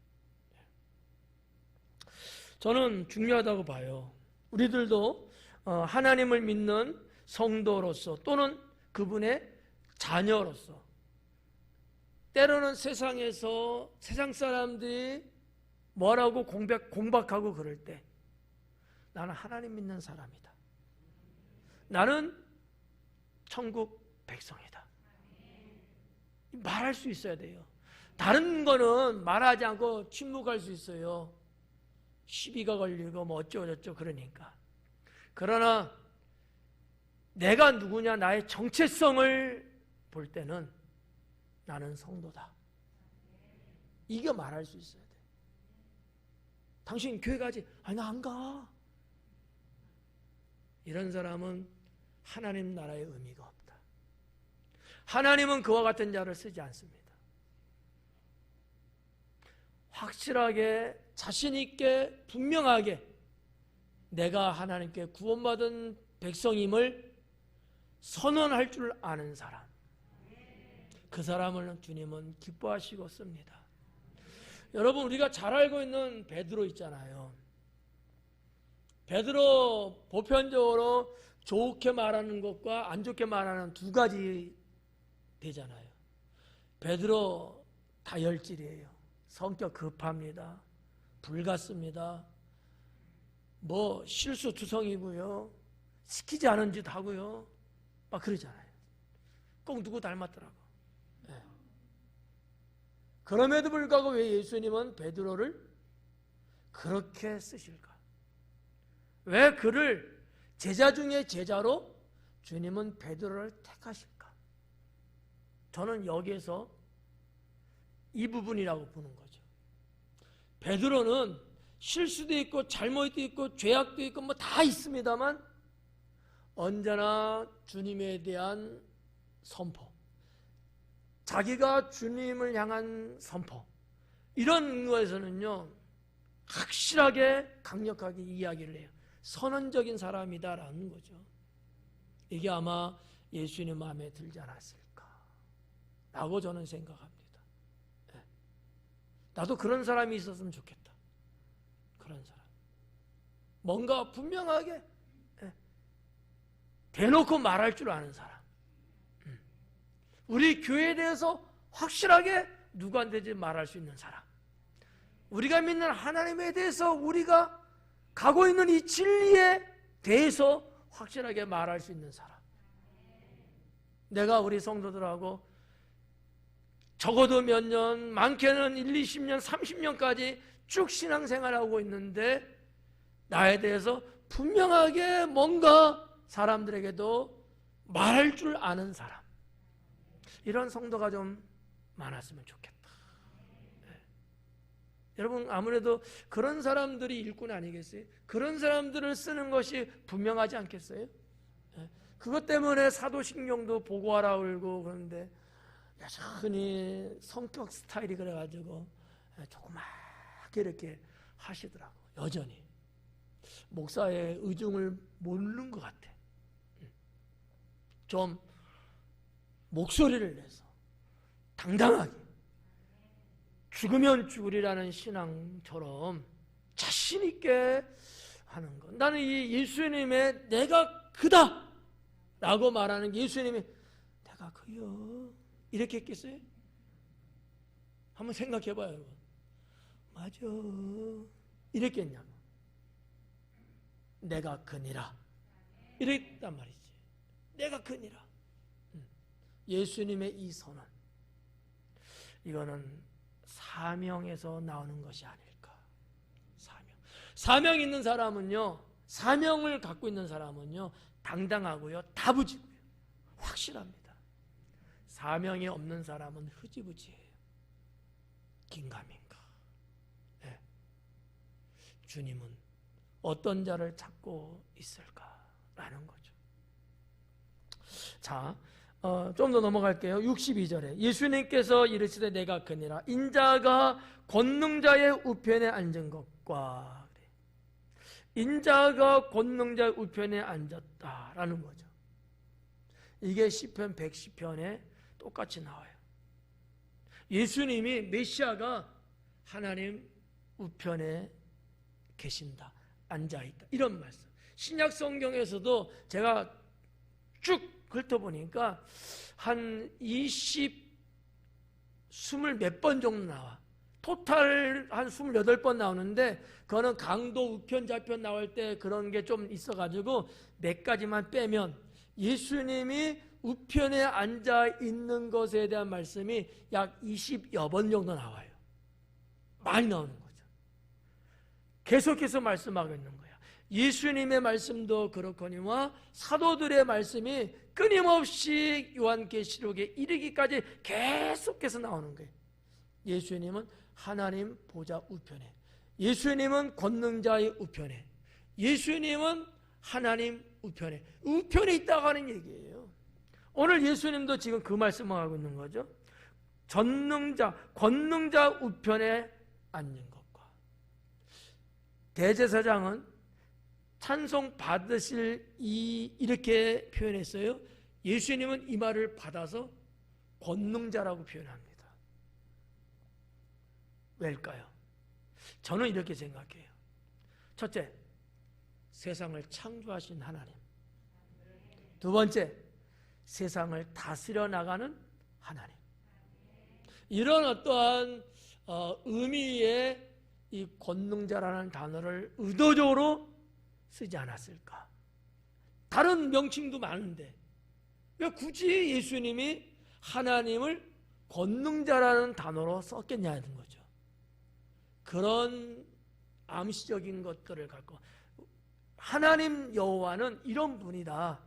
저는 중요하다고 봐요. 우리들도 하나님을 믿는 성도로서 또는 그분의 자녀로서 때로는 세상에서 세상 사람들이 뭐라고 공박하고 그럴 때 나는 하나님 믿는 사람이다. 나는 천국 백성이다. 말할 수 있어야 돼요. 다른 거는 말하지 않고 침묵할 수 있어요. 시비가 걸리고 뭐 어쩌고저쩌고 그러니까. 그러나 내가 누구냐 나의 정체성을 볼 때는 나는 성도다. 이거 말할 수 있어야 돼. 당신 교회 가지? 아니 나 안 가. 이런 사람은 하나님 나라의 의미가 없다. 하나님은 그와 같은 자를 쓰지 않습니다. 확실하게 자신 있게 분명하게 내가 하나님께 구원받은 백성임을 선언할 줄 아는 사람, 그 사람을 주님은 기뻐하시고 씁니다. 여러분, 우리가 잘 알고 있는 베드로 있잖아요. 베드로 보편적으로 좋게 말하는 것과 안 좋게 말하는 두 가지 되잖아요. 베드로 다혈질이에요. 성격 급합니다. 불같습니다. 뭐 실수투성이고요. 시키지 않은 짓 하고요. 막 그러잖아요. 꼭 누구 닮았더라고. 네. 그럼에도 불구하고 왜 예수님은 베드로를 그렇게 쓰실까? 왜 그를 제자 중에 제자로 주님은 베드로를 택하실까? 저는 여기에서 이 부분이라고 보는 거죠. 베드로는 실수도 있고 잘못도 있고 죄악도 있고 뭐 다 있습니다만 언제나 주님에 대한 선포, 자기가 주님을 향한 선포, 이런 거에서는요 확실하게 강력하게 이야기를 해요. 선언적인 사람이다라는 거죠. 이게 아마 예수님 마음에 들지 않았을까 라고 저는 생각합니다. 나도 그런 사람이 있었으면 좋겠다. 그런 사람. 뭔가 분명하게 대놓고 말할 줄 아는 사람. 우리 교회에 대해서 확실하게 누구한테든지 말할 수 있는 사람. 우리가 믿는 하나님에 대해서 우리가 가고 있는 이 진리에 대해서 확실하게 말할 수 있는 사람. 내가 우리 성도들하고 적어도 몇 년, 많게는 1, 20년, 30년까지 쭉 신앙생활하고 있는데 나에 대해서 분명하게 뭔가 사람들에게도 말할 줄 아는 사람. 이런 성도가 좀 많았으면 좋겠다. 네. 여러분, 아무래도 그런 사람들이 일꾼 아니겠어요? 그런 사람들을 쓰는 것이 분명하지 않겠어요? 네. 그것 때문에 사도신경도 보고하라 울고 그러는데 여전히 성격 스타일이 그래가지고 조그맣게 이렇게 하시더라고. 여전히 목사의 의중을 모르는 것 같아. 좀 목소리를 내서 당당하게 죽으면 죽으리라는 신앙처럼 자신 있게 하는 것. 나는 이 예수님의 내가 그다 라고 말하는 예수님이 내가 그요 이렇게 했겠어요? 한번 생각해 봐요, 여러분. 맞아. 이렇게 했냐고. 내가 그니라. 이랬단 말이지. 내가 그니라. 예수님의 이 선언. 이거는 사명에서 나오는 것이 아닐까. 사명 있는 사람은요, 사명을 갖고 있는 사람은요, 당당하고요, 다부지고요, 확실합니다. 사명이 없는 사람은 흐지부지해요. 긴가민가. 네. 주님은 어떤 자를 찾고 있을까라는 거죠. 자, 좀 더 넘어갈게요. 62절에 예수님께서 이르시되 내가 그니라 인자가 권능자의 우편에 앉은 것과, 인자가 권능자의 우편에 앉았다라는 거죠. 이게 시편 110편에 똑같이 나와요. 예수님이 메시아가 하나님 우편에 계신다, 앉아있다, 이런 말씀. 신약 성경에서도 제가 쭉 훑어보니까 한 20, 20몇 번 정도 나와. 토탈 한 28번 나오는데 그거는 강도 우편 좌편 나올 때 그런 게 좀 있어가지고 몇 가지만 빼면 예수님이 우편에 앉아 있는 것에 대한 말씀이 약 20여 번 정도 나와요. 많이 나오는 거죠. 계속해서 말씀하고 있는 거야. 예수님의 말씀도 그렇거니와 사도들의 말씀이 끊임없이 요한계시록에 이르기까지 계속해서 나오는 거예요. 예수님은 하나님 보좌 우편에, 예수님은 권능자의 우편에, 예수님은 하나님 우편에 있다고 하는 얘기예요. 오늘 예수님도 지금 그 말씀을 하고 있는 거죠. 전능자, 권능자 우편에 앉는 것과, 대제사장은 찬송 받으실 이렇게 표현했어요. 예수님은 이 말을 받아서 권능자라고 표현합니다. 왜일까요? 저는 이렇게 생각해요. 첫째, 세상을 창조하신 하나님. 두 번째, 세상을 다스려 나가는 하나님. 이런 어떠한 의미의 이 권능자라는 단어를 의도적으로 쓰지 않았을까? 다른 명칭도 많은데 왜 굳이 예수님이 하나님을 권능자라는 단어로 썼겠냐는 거죠. 그런 암시적인 것들을 갖고 하나님 여호와는 이런 분이다.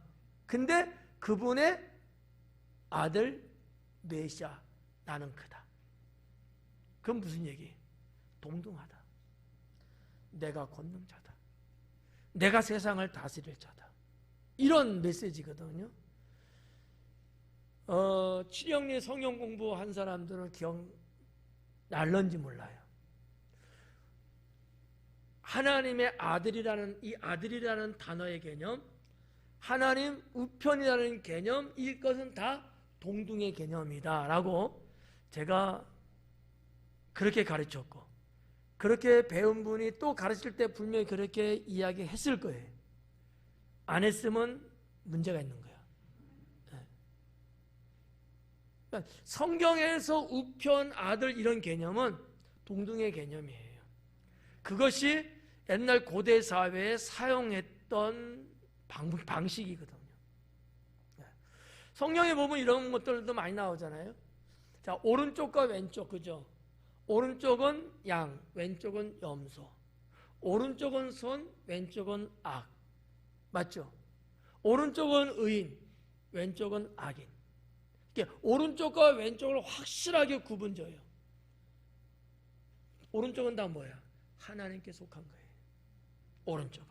근데 그분의 아들 메시아 나는 그다. 그건 무슨 얘기? 동등하다. 내가 권능자다. 내가 세상을 다스릴 자다. 이런 메시지거든요. 칠영리 성경 공부한 사람들은 기억날런지 몰라요. 하나님의 아들이라는 이 아들이라는 단어의 개념, 하나님 우편이라는 개념, 이것은 다 동등의 개념이다 라고 제가 그렇게 가르쳤고, 그렇게 배운 분이 또 가르칠 때 분명히 그렇게 이야기했을 거예요. 안 했으면 문제가 있는 거야. 그러니까 성경에서 우편, 아들 이런 개념은 동등의 개념이에요. 그것이 옛날 고대 사회에 사용했던 방식이거든요. 성경에 보면 이런 것들도 많이 나오잖아요. 자, 오른쪽과 왼쪽, 그죠? 오른쪽은 양, 왼쪽은 염소. 오른쪽은 선, 왼쪽은 악. 맞죠? 오른쪽은 의인, 왼쪽은 악인. 오른쪽과 왼쪽을 확실하게 구분져요. 오른쪽은 다 뭐야? 하나님께 속한 거예요. 오른쪽은.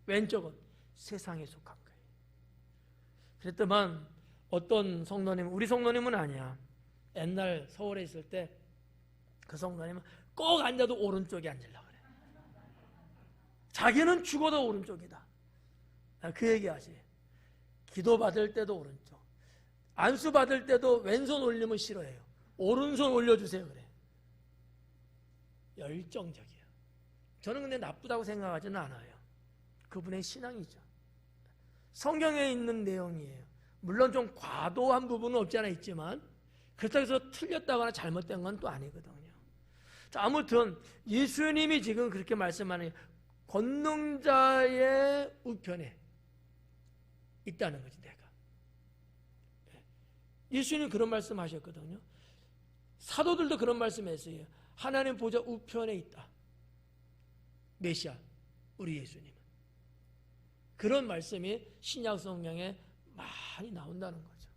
왼쪽은 세상에 속한 거예요. 그랬더만 어떤 성도님, 우리 성도님은 아니야. 옛날 서울에 있을 때 그 성도님은 꼭 앉아도 오른쪽에 앉으려고 그래. 자기는 죽어도 오른쪽이다. 그 얘기하지. 기도 받을 때도 오른쪽, 안수 받을 때도 왼손 올리면 싫어해요. 오른손 올려주세요 그래. 열정적이에요. 저는 근데 나쁘다고 생각하지는 않아요. 그분의 신앙이죠. 성경에 있는 내용이에요. 물론 좀 과도한 부분은 없지 않아 있지만 그렇다고 해서 틀렸다거나 잘못된 건 또 아니거든요. 자, 아무튼 예수님이 지금 그렇게 말씀하는 권능자의 우편에 있다는 거지. 내가 예수님 그런 말씀하셨거든요. 사도들도 그런 말씀했어요. 하나님 보좌 우편에 있다. 메시아, 우리 예수님은. 그런 말씀이 신약 성경에 많이 나온다는 거죠.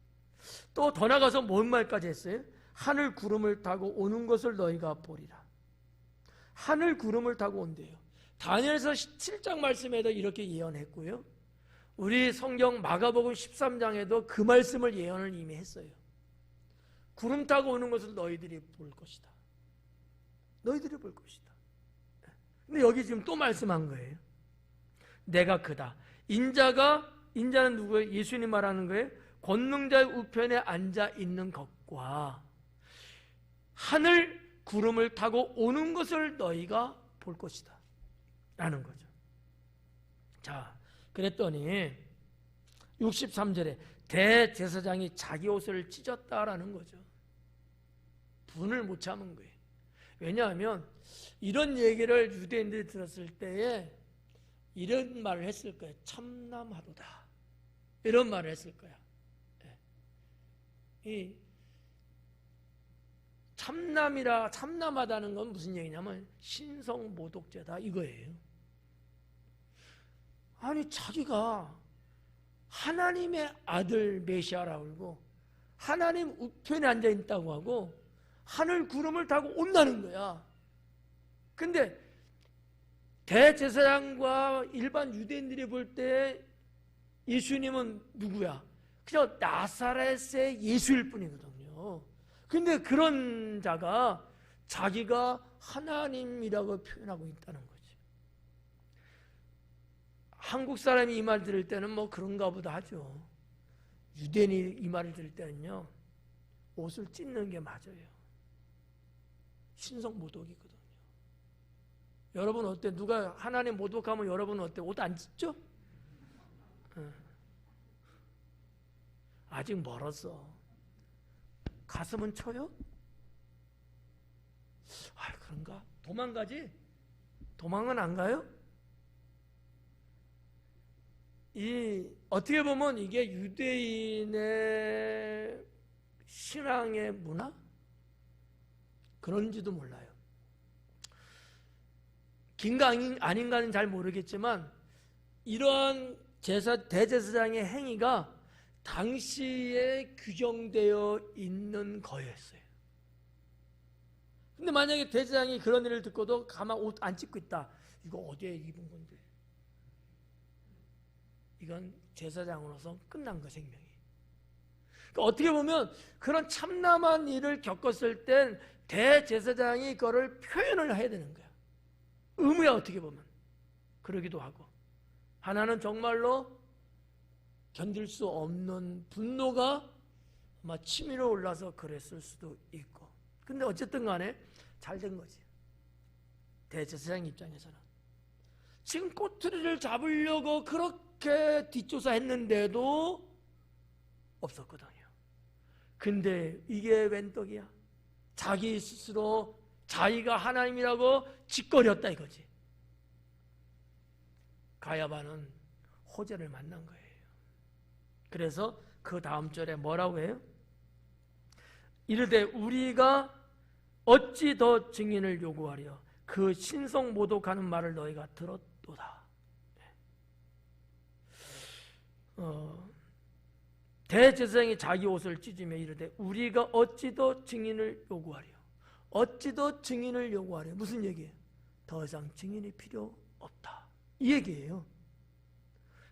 또 더 나가서 뭔 말까지 했어요? 하늘 구름을 타고 오는 것을 너희가 보리라. 하늘 구름을 타고 온대요. 다니엘서 7장 말씀에도 이렇게 예언했고요. 우리 성경 마가복음 13장에도 그 말씀을 예언을 이미 했어요. 구름 타고 오는 것을 너희들이 볼 것이다. 너희들이 볼 것이다. 근데 여기 지금 또 말씀한 거예요. 내가 그다. 인자는 누구예요? 예수님 말하는 거예요. 권능자의 우편에 앉아 있는 것과 하늘 구름을 타고 오는 것을 너희가 볼 것이다 라는 거죠. 자, 그랬더니 63절에 대제사장이 자기 옷을 찢었다라는 거죠. 분을 못 참은 거예요. 왜냐하면 이런 얘기를 유대인들이 들었을 때에 이런 말을 했을 거예요. 참남하도다. 이런 말을 했을 거야. 이 참남하다는 건 무슨 얘기냐면 신성모독죄다 이거예요. 아니 자기가 하나님의 아들 메시아라고 그러고 하나님 우편에 앉아 있다고 하고 하늘 구름을 타고 온다는 거야. 근데 대제사장과 일반 유대인들이 볼 때 예수님은 누구야? 그냥 나사렛의 예수일 뿐이거든요. 근데 그런 자가 자기가 하나님이라고 표현하고 있다는 거지. 한국 사람이 이 말 들을 때는 뭐 그런가 보다 하죠. 유대인이 이 말을 들을 때는요, 옷을 찢는 게 맞아요. 신성모독이거든요. 여러분 어때? 누가 하나님 모독하면 여러분은 어때? 옷 안 찢죠? 아직 멀었어. 가슴은 쳐요? 아, 그런가? 도망가지? 도망은 안 가요? 어떻게 보면 이게 유대인의 신앙의 문화? 그런지도 몰라요. 긴가 아닌가는 잘 모르겠지만 이러한 대제사장의 행위가 당시에 규정되어 있는 거였어요. 근데 만약에 대제사장이 그런 일을 듣고도 가만 옷 안 찢고 있다. 이거 어디에 입은 건데? 이건 제사장으로서 끝난 거 생명이. 그러니까 어떻게 보면 그런 참남한 일을 겪었을 땐 대제사장이 그거를 표현을 해야 되는 거야. 의무야 어떻게 보면. 그러기도 하고. 하나는 정말로 견딜 수 없는 분노가 아마 치밀어 올라서 그랬을 수도 있고. 근데 어쨌든 간에 잘 된 거지. 대제사장 입장에서는. 지금 꼬투리를 잡으려고 그렇게 뒷조사했는데도 없었거든요. 근데 이게 웬 떡이야? 자기 스스로 자기가 하나님이라고 짓거렸다 이거지. 가야바는 호재를 만난 거예요. 그래서 그 다음 절에 뭐라고 해요? 이르되 우리가 어찌 더 증인을 요구하려 그 신성 모독하는 말을 너희가 들었도다. 대제사장이 자기 옷을 찢으며 이르되 우리가 어찌 더 증인을 요구하려. 어찌 더 증인을 요구하려. 무슨 얘기예요? 더 이상 증인이 필요 없다. 이 얘기예요.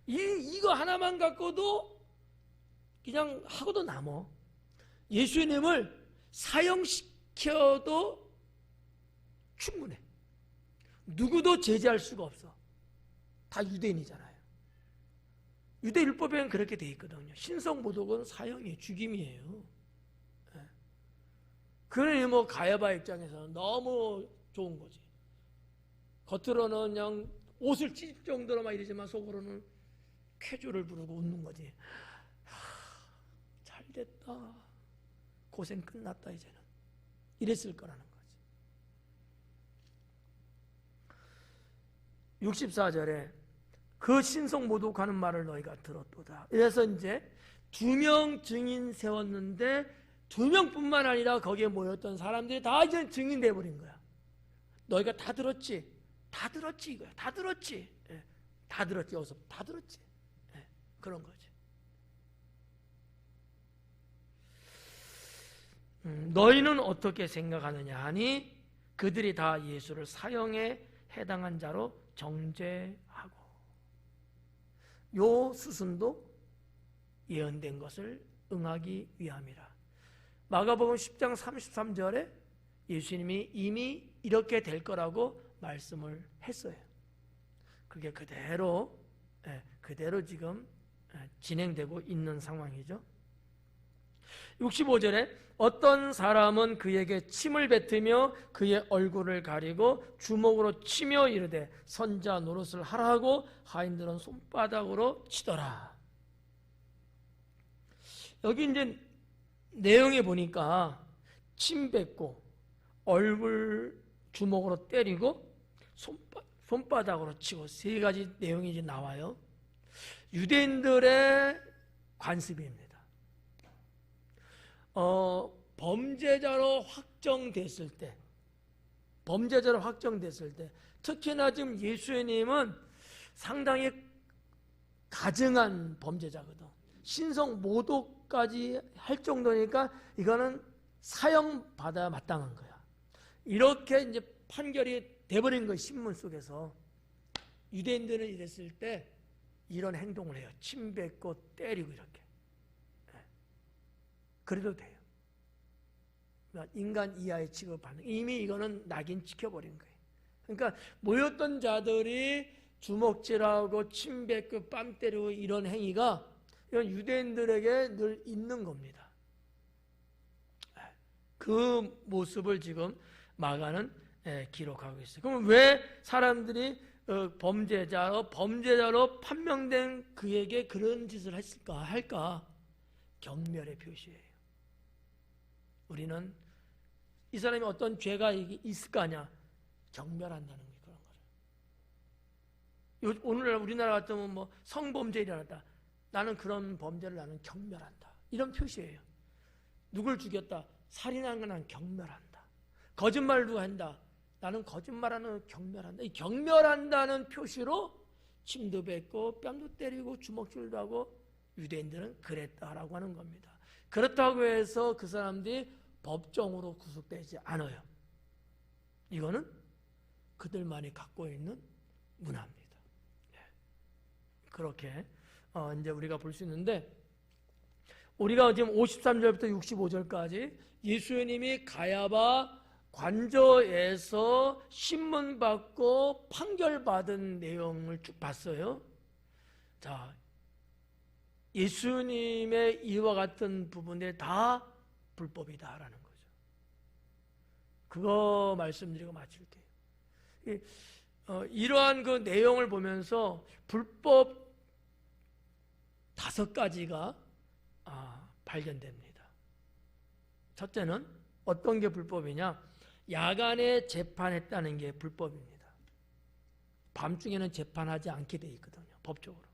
이거 하나만 갖고도 그냥 하고도 남어. 예수님을 사형시켜도 충분해. 누구도 제재할 수가 없어. 다 유대인이잖아요. 유대 율법에는 그렇게 돼 있거든요. 신성모독은 사형이에요. 죽임이에요. 그러니 뭐 가야바 입장에서는 너무 좋은 거지. 겉으로는 그냥 옷을 찢을 정도로 막 이러지만 속으로는 쾌조를 부르고 웃는 거지. 잘 됐다. 고생 끝났다 이제는. 이랬을 거라는 거지. 64절에 그 신성 모독하는 말을 너희가 들었도다. 그래서 이제 2명 증인 세웠는데 2명뿐만 아니라 거기에 모였던 사람들이 다 이제 증인돼 버린 거야. 너희가 다 들었지? 다 들었지 이거야. 다 들었지. 예. 다 들었지. 여기서 다 들었지. 예. 그런 거지. 너희는 어떻게 생각하느냐 하니 그들이 다 예수를 사형에 해당한 자로 정죄하고, 요 수순도 예언된 것을 응하기 위함이라. 마가복음 10장 33절에 예수님이 이미 이렇게 될 거라고 말씀을 했어요. 그게 그대로 지금 진행되고 있는 상황이죠. 65절에 어떤 사람은 그에게 침을 뱉으며 그의 얼굴을 가리고 주먹으로 치며 이르되 선자 노릇을 하라고 하인들은 손바닥으로 치더라. 여기 이제 내용에 보니까 침 뱉고 얼굴 주먹으로 때리고 손바닥으로 치고 세 가지 내용이 이제 나와요. 유대인들의 관습입니다. 범죄자로 확정됐을 때, 특히나 지금 예수님은 상당히 가증한 범죄자거든. 신성 모독까지 할 정도니까 이거는 사형받아야 마땅한 거야. 이렇게 이제 판결이 돼버린 거예요. 신문 속에서. 유대인들은 이랬을 때 이런 행동을 해요. 침 뱉고 때리고 이렇게. 그래도 돼요. 인간 이하의 취급받는, 이미 이거는 낙인 찍혀버린 거예요. 그러니까 모였던 자들이 주먹질하고 침 뱉고 뺨 때리고 이런 행위가 이건 유대인들에게 늘 있는 겁니다. 그 모습을 지금 마가는 기록하고 있어요. 그럼 왜 사람들이 범죄자로 판명된 그에게 그런 짓을 할까? 경멸의 표시예요. 우리는 이 사람이 어떤 죄가 있을 거 아니야. 경멸한다는 게 그런 거죠. 오늘날 우리나라 같으면 뭐 성범죄 일어났다. 나는 그런 범죄를 나는 경멸한다. 이런 표시예요. 누굴 죽였다. 살인한 건 난 경멸한다. 거짓말을 누가 한다. 나는 거짓말하는 경멸한다. 이 경멸한다는 표시로 침도 뱉고 뺨도 때리고 주먹질도 하고 유대인들은 그랬다라고 하는 겁니다. 그렇다고 해서 그 사람들이 법정으로 구속되지 않아요. 이거는 그들만이 갖고 있는 문화입니다. 그렇게 이제 우리가 볼 수 있는데, 우리가 지금 53절부터 65절까지 예수님이 가야바 관저에서 신문받고 판결받은 내용을 쭉 봤어요. 자, 예수님의 이와 같은 부분들이 다 불법이다라는 거죠. 그거 말씀드리고 마칠게요. 이러한 그 내용을 보면서 불법 5가지가 발견됩니다. 첫째는 어떤 게 불법이냐? 야간에 재판했다는 게 불법입니다. 밤중에는 재판하지 않게 돼 있거든요, 법적으로.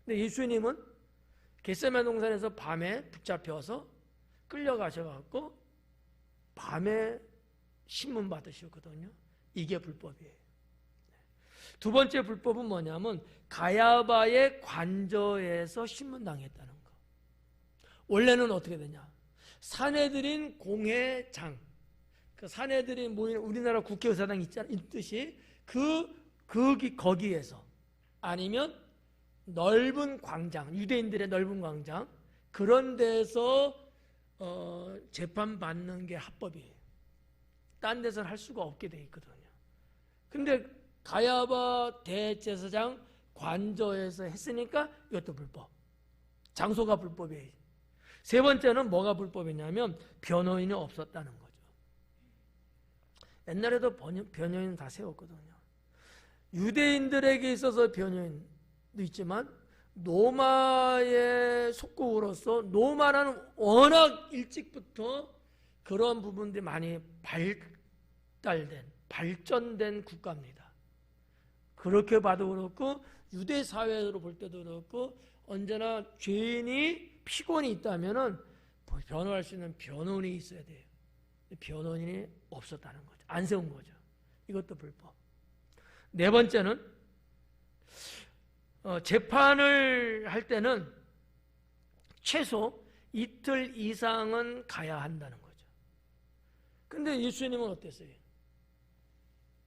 근데 예수님은 겟세마네 동산에서 밤에 붙잡혀서 끌려가셔갖고 밤에 신문 받으셨거든요. 이게 불법이에요. 두 번째 불법은 뭐냐면 가야바의 관저에서 신문당했다는 거. 원래는 어떻게 되냐? 사내들인 공회장, 그 사내들인 모이는 우리나라 국회의사당 있듯이 거기에서, 아니면 넓은 광장, 유대인들의 넓은 광장, 그런 데서 재판받는 게 합법이에요. 딴 데서는 할 수가 없게 돼 있거든요. 근데 가야바 대제사장 관저에서 했으니까 이것도 불법. 장소가 불법이에요. 세 번째는 뭐가 불법이냐면 변호인이 없었다는 거죠. 옛날에도 변호인 다 세웠거든요. 유대인들에게 있어서 변호인도 있지만 로마의 속국으로서, 로마는 워낙 일찍부터 그런 부분들이 많이 발전된 국가입니다. 그렇게 봐도 그렇고 유대 사회로 볼 때도 그렇고 언제나 죄인이 피곤이 있다면은 변호할 수 있는 변호인이 있어야 돼요. 변호인이 없었다는 거죠. 안 세운 거죠. 이것도 불법. 네 번째는 재판을 할 때는 최소 이틀 이상은 가야 한다는 거죠. 근데 예수님은 어땠어요?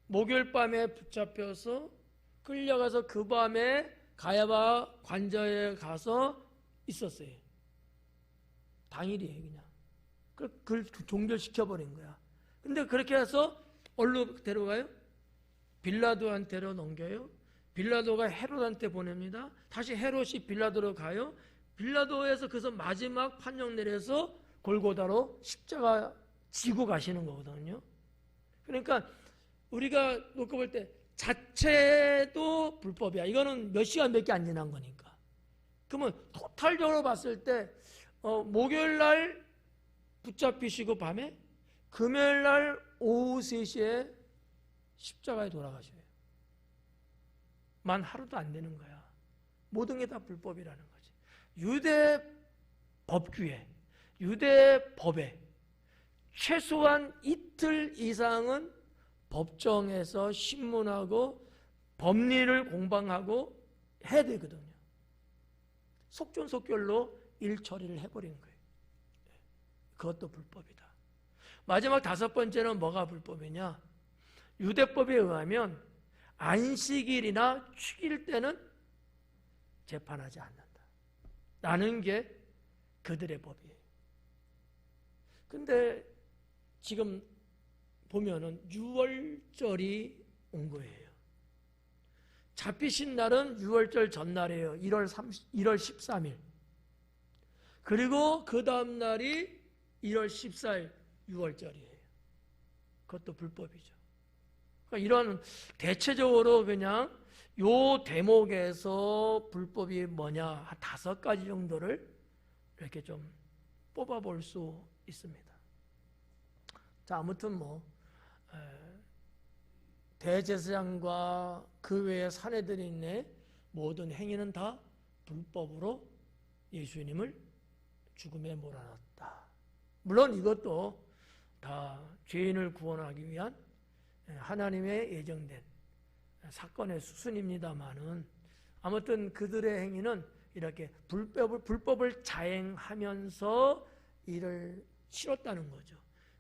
목요일 밤에 붙잡혀서 끌려가서 그 밤에 가야바 관저에 가서 있었어요. 당일이에요, 그냥. 그걸 종결시켜버린 거야. 근데 그렇게 해서 어디로 데려가요? 빌라도한테로 넘겨요. 빌라도가 헤롯한테 보냅니다. 다시 헤롯이 빌라도로 가요. 빌라도에서 그래서 마지막 판정 내려서 골고다로 십자가 지고 가시는 거거든요. 그러니까 우리가 놓고 볼 때 자체도 불법이야. 이거는 몇 시간밖에 안 지난 거니까. 그러면 토탈적으로 봤을 때 목요일 날 붙잡히시고 밤에 금요일 날 오후 3시에 십자가에 돌아가셔요. 만 하루도 안 되는 거야. 모든 게 다 불법이라는 거지. 유대 법규에, 유대 법에 최소한 이틀 이상은 법정에서 신문하고 법리를 공방하고 해야 되거든요. 속전속결로 일 처리를 해버리는 거예요. 그것도 불법이다. 마지막 5번째는 뭐가 불법이냐? 유대법에 의하면 안식일이나 축일 때는 재판하지 않는다 라는 게 그들의 법이에요. 근데 지금 보면은 6월절이 온 거예요. 잡히신 날은 6월절 전날이에요. 1월 13일. 그리고 그 다음 날이 1월 14일 6월절이에요. 그것도 불법이죠. 그러니까 이런 대체적으로 그냥 요 대목에서 불법이 뭐냐 한 5가지 정도를 이렇게 좀 뽑아볼 수 있습니다. 자, 아무튼 대제사장과 그 외의 사내들인의 모든 행위는 다 불법으로 예수님을 죽음에 몰아넣었다. 물론 이것도 다 죄인을 구원하기 위한 하나님의 예정된 사건의 수순입니다만은 아무튼 그들의 행위는 이렇게 불법을 자행하면서 일을 치렀다는 거죠.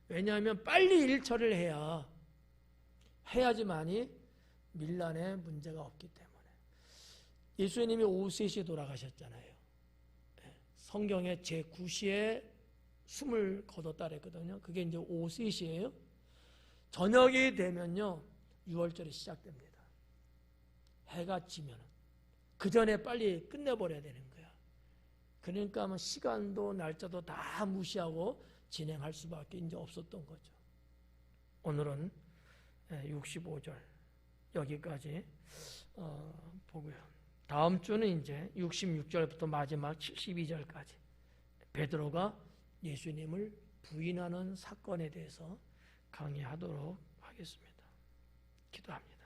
왜냐하면 빨리 일 처리를 해야지만이 밀란에 문제가 없기 때문에. 예수님이 오후 3시에 돌아가셨잖아요. 성경의 제9시에 숨을 거뒀다 그랬거든요. 그게 이제 오후 3시예요. 저녁이 되면요 6월절이 시작됩니다. 해가 지면 그 전에 빨리 끝내버려야 되는 거야. 그러니까 시간도 날짜도 다 무시하고 진행할 수밖에 이제 없었던 거죠. 오늘은 65절 여기까지 보고요. 다음 주는 이제 66절부터 마지막 72절까지 베드로가 예수님을 부인하는 사건에 대해서 강의하도록 하겠습니다. 기도합니다.